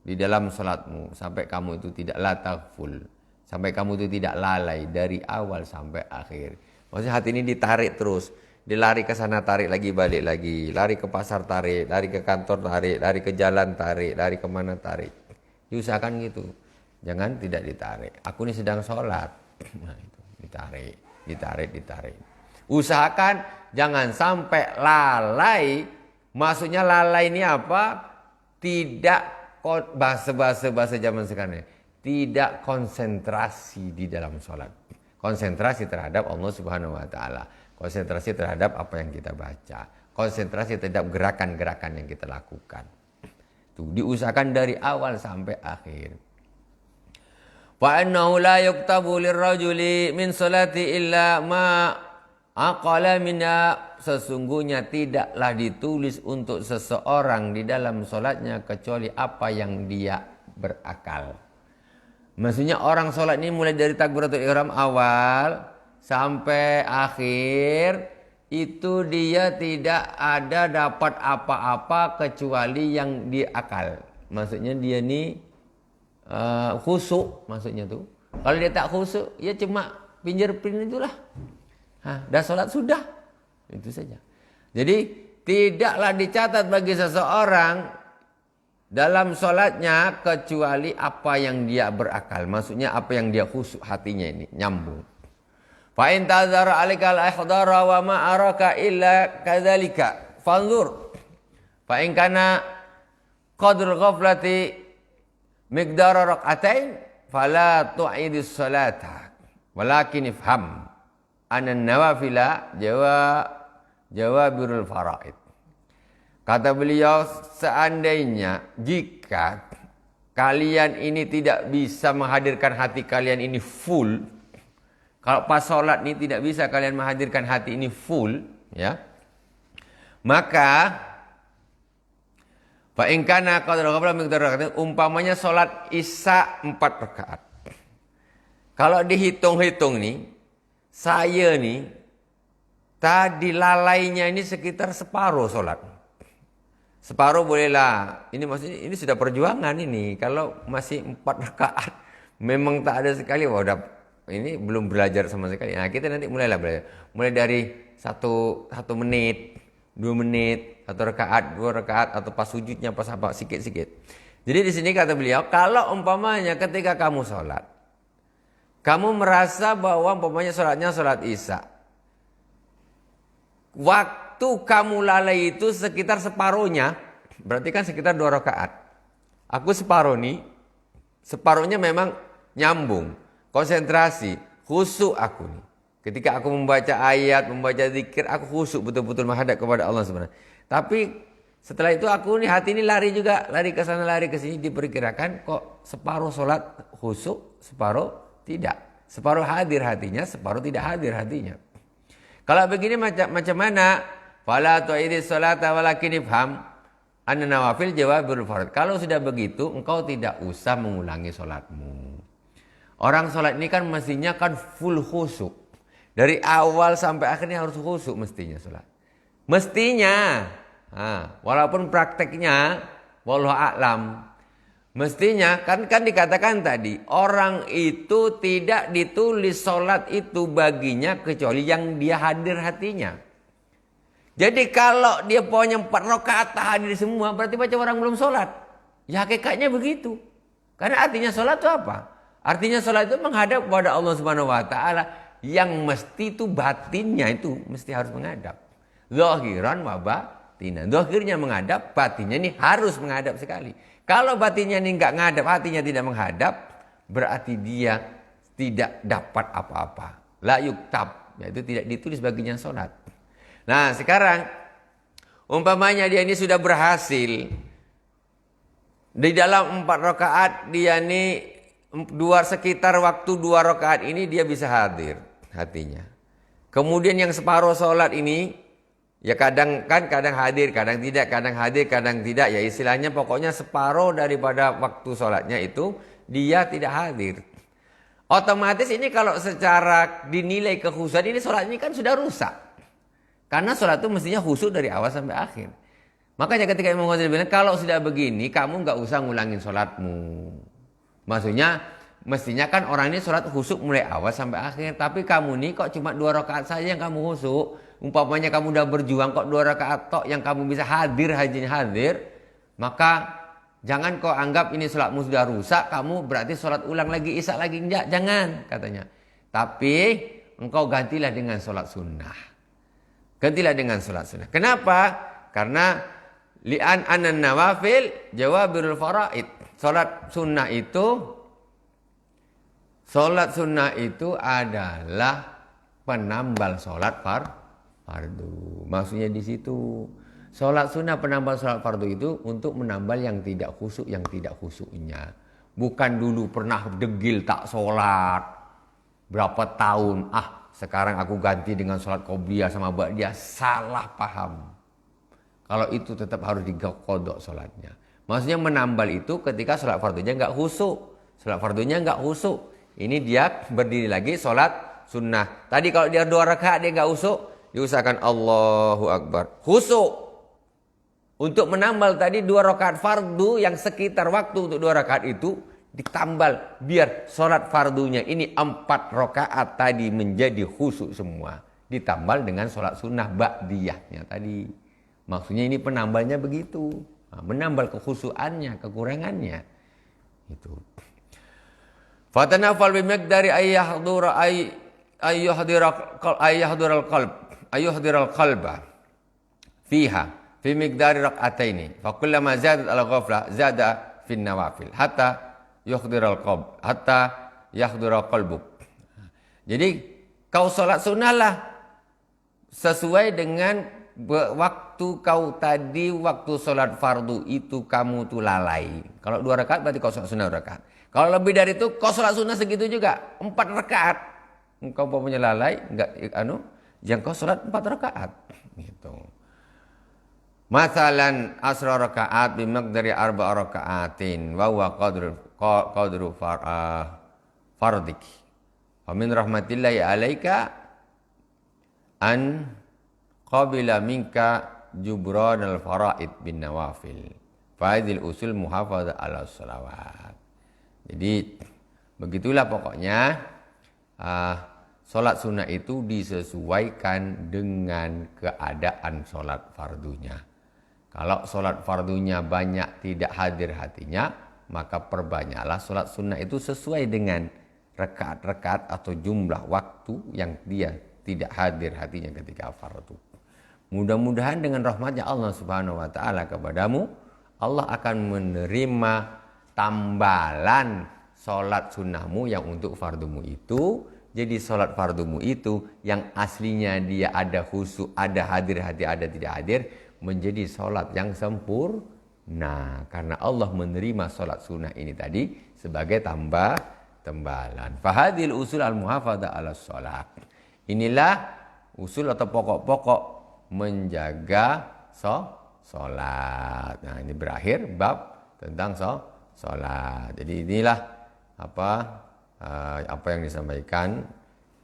S2: di dalam salatmu sampai kamu itu tidak lataful, sampai kamu itu tidak lalai dari awal sampai akhir. Maksudnya hati ini ditarik terus, dilari ke sana tarik lagi balik lagi, lari ke pasar tarik, lari ke kantor tarik, lari ke jalan tarik, lari kemana tarik. Diusahakan gitu, jangan tidak ditarik. Aku ini sedang sholat, nah itu ditarik. Usahakan jangan sampai lalai. Maksudnya lalai ini apa? Tidak bahasa zaman sekarang ini. Tidak konsentrasi di dalam sholat. Konsentrasi terhadap Allah Subhanahu wa taala. Konsentrasi terhadap apa yang kita baca. Konsentrasi terhadap gerakan-gerakan yang kita lakukan. Itu diusahakan dari awal sampai akhir. Wa annahu la yuktabu lirrajuli min sholati illa ma aqala minha, sesungguhnya tidaklah ditulis untuk seseorang di dalam sholatnya kecuali apa yang dia berakal. Maksudnya orang sholat ini mulai dari takbiratul ihram awal sampai akhir itu dia tidak ada dapat apa-apa kecuali yang dia akal. Maksudnya dia ini khusyuk maksudnya tuh. Kalau dia tak khusyuk ya cuma fingerprint itulah. Dah sholat sudah. Itu saja. Jadi tidaklah dicatat bagi seseorang dalam sholatnya kecuali apa yang dia berakal. Maksudnya apa yang dia khusyuk hatinya ini. Nyambung. Fa in tazara alikal ihdara wa ma araka illa kadzalika fanzur. Fa in kana qadrul ghaflati miqdara rak'atain fala tu'idis salata walakin ifham anan nawafila jawabirul faraid. Kata beliau, seandainya jika kalian ini tidak bisa menghadirkan hati kalian ini full, kalau pas sholat ini tidak bisa kalian menghadirkan hati ini full, ya, maka fa in kana qadra qabla miqdar rakaat, umpamanya sholat isya 4 rakaat. Kalau dihitung-hitung nih, saya nih tadi lalainya ini sekitar separuh sholat. Separuh bolehlah. Ini maksudnya ini sudah perjuangan ini. Kalau masih 4 rakaat memang tak ada sekali, wah udah ini belum belajar sama sekali. Nah kita nanti mulailah belajar. Mulai dari 1 menit, 2 menit, 1 rakaat, 2 rakaat, atau pas sujudnya pas apa sikit-sikit. Jadi di sini kata beliau, kalau umpamanya ketika kamu sholat, kamu merasa bahwa umpamanya sholatnya sholat isya, waktu kamu lalai itu sekitar separuhnya, berarti kan sekitar 2 rakaat. Aku separuh nih, separuhnya memang nyambung, konsentrasi, khusyuk aku nih. Ketika aku membaca ayat, membaca zikir, aku khusyuk betul-betul menghadap kepada Allah Subhanahu. Tapi setelah itu aku nih hati ini lari juga, lari ke sana, lari ke sini. Diperkirakan kok separuh sholat khusyuk, separuh tidak. Separuh hadir hatinya, separuh tidak hadir hatinya. Kalau begini macam mana? Fala tu'idis sholata walakin ifham anna nawafil jawabul fard. Kalau sudah begitu, engkau tidak usah mengulangi sholatmu. Orang sholat ini kan mestinya kan full khusyuk. Dari awal sampai akhirnya harus khusyuk mestinya sholat. Mestinya. Walaupun prakteknya Wallahu a'lam. Mestinya kan dikatakan tadi, orang itu tidak ditulis sholat itu baginya kecuali yang dia hadir hatinya. Jadi kalau dia punya 4 rakaat hadir semua, berarti macam orang belum sholat. Ya hakikatnya begitu. Karena artinya sholat itu apa? Artinya sholat itu menghadap kepada Allah Subhanahu Wa Taala, yang mesti itu batinnya itu mesti harus menghadap. Zahiran wa batinan. Zahirnya menghadap, batinnya ini harus menghadap sekali. Kalau batinnya ini enggak menghadap, hatinya tidak menghadap, berarti dia tidak dapat apa-apa. La yuktab, yaitu tidak ditulis baginya sholat. Nah sekarang, umpamanya dia ini sudah berhasil. Di dalam 4 rakaat dia ini sekitar waktu 2 rakaat ini dia bisa hadir hatinya. Kemudian yang separuh sholat ini, ya kadang hadir, kadang tidak, kadang hadir, kadang tidak. Ya istilahnya pokoknya separuh daripada waktu sholatnya itu dia tidak hadir. Otomatis ini kalau secara dinilai kekhususan ini sholat ini kan sudah rusak. Karena sholat itu mestinya khusyuk dari awal sampai akhir. Makanya ketika Imam Ghazali bilang, kalau sudah begini kamu nggak usah ngulangin sholatmu. Maksudnya mestinya kan orang ini sholat khusyuk mulai awal sampai akhir. Tapi kamu nih kok cuma 2 rakaat saja yang kamu khusyuk. Umpamanya kamu udah berjuang kok 2 rakaat tok yang kamu bisa hadir, maka jangan kau anggap ini sholatmu sudah rusak, kamu berarti sholat ulang lagi, isya lagi. Enggak, jangan katanya. Tapi engkau gantilah dengan sholat sunnah. Gantilah dengan sholat sunnah. Kenapa? Karena li'an anan nawafil jawabirul faraid. Sholat sunnah itu adalah penambal sholat fardu. Maksudnya di situ. Sholat sunnah penambal sholat fardu itu untuk menambal yang tidak khusyuk, yang tidak khusyuknya. Bukan dulu pernah degil tak sholat. Berapa tahun. Sekarang aku ganti dengan sholat qobliyah sama ba'diyah. Salah paham. Kalau itu tetap harus diqodok sholatnya. Maksudnya menambal itu ketika sholat fardunya nggak khusyuk. Sholat fardunya nggak khusyuk. Ini dia berdiri lagi sholat sunnah. Tadi kalau dia 2 rakaat dia nggak khusyuk, diusahakan Allahu Akbar. Khusyuk. Untuk menambal tadi 2 rakaat fardu yang sekitar waktu untuk 2 rakaat itu ditambal. Biar sholat fardunya ini 4 rakaat tadi menjadi khusyuk semua. Ditambal dengan sholat sunnah ba'diyahnya tadi. Maksudnya ini penambalnya begitu. Menambal kekhusyuannya, kekurangannya. Itu. Fatanafal bimiqdari ayyuhdiral qalba fiha fi miqdari rak'ataini fa kullama zadat al ghaflah zada fin nawafil hatta yuhdiral qalbuk. Jadi kau salat sunnahlah sesuai dengan waktu kau tadi, waktu salat fardu itu kamu tuh lalai. Kalau 2 rakaat berarti kau salat sunnah 2 rakaat. Kalau lebih dari itu kau salat sunnah segitu juga 4 rakaat. Engkau punya lalai, yang kau salat 4 rakaat gitu. Masalan asra rakaat bimaqdari 4 rakaatin wa huwa qadru fardik. Wa min rahmatillahi alaika an qabila minka jubran al-faraid bin nawafil. Faidil usul muhafadzah ala sholawat. Jadi begitulah pokoknya sholat sunnah itu disesuaikan dengan keadaan sholat fardunya. Kalau sholat fardunya banyak tidak hadir hatinya, maka perbanyaklah sholat sunnah itu sesuai dengan rakaat-rakaat atau jumlah waktu yang dia tidak hadir hatinya ketika fardu. Mudah-mudahan dengan rahmatnya Allah Subhanahu wa taala kepadamu, Allah akan menerima tambalan sholat sunnahmu yang untuk fardumu itu. Jadi sholat fardumu itu yang aslinya dia ada khusyuk, ada hadir hati, ada tidak hadir, menjadi sholat yang sempurna. Karena Allah menerima sholat sunnah ini tadi sebagai tambalan. Fahadil usul al-muhafadzah ala sholat. Inilah usul atau pokok-pokok menjaga sholat. Nah ini berakhir bab tentang sholat. Jadi inilah apa yang disampaikan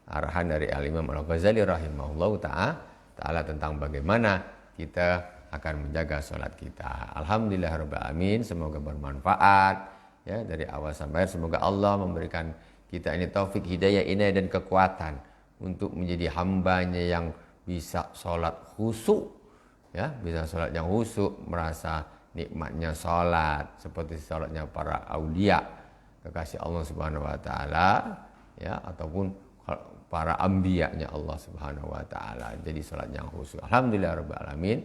S2: arahan dari Al-Imam Al-Ghazali rahimahullahu ta'ala tentang bagaimana kita
S1: akan menjaga sholat kita. Alhamdulillahirabbil alamin, semoga bermanfaat ya dari awal sampai akhir. Semoga Allah memberikan kita ini taufik, hidayah, inayah dan kekuatan untuk menjadi hambanya yang bisa sholat khusyuk ya, bisa sholat yang khusyuk, merasa nikmatnya sholat seperti sholatnya para aulia kekasih Allah Subhanahu wa taala ya, ataupun para ambiyanya Allah Subhanahu wa taala. Jadi sholat yang khusyuk. Alhamdulillahirabbil alamin.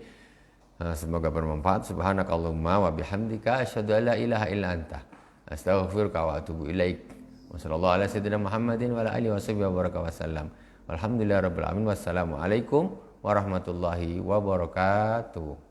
S1: Semoga bermanfaat. Subhanakallahumma wa bihamdika asyhadu an la ilaha illa anta astaghfiruka wa atubu ilaik. Wassallallahu ala sayyidina Muhammadin wa ala alihi washabihi wa baraka wasallam. Walhamdulillahirabbil alamin. Wassalamualaikum warahmatullahi wabarakatuh.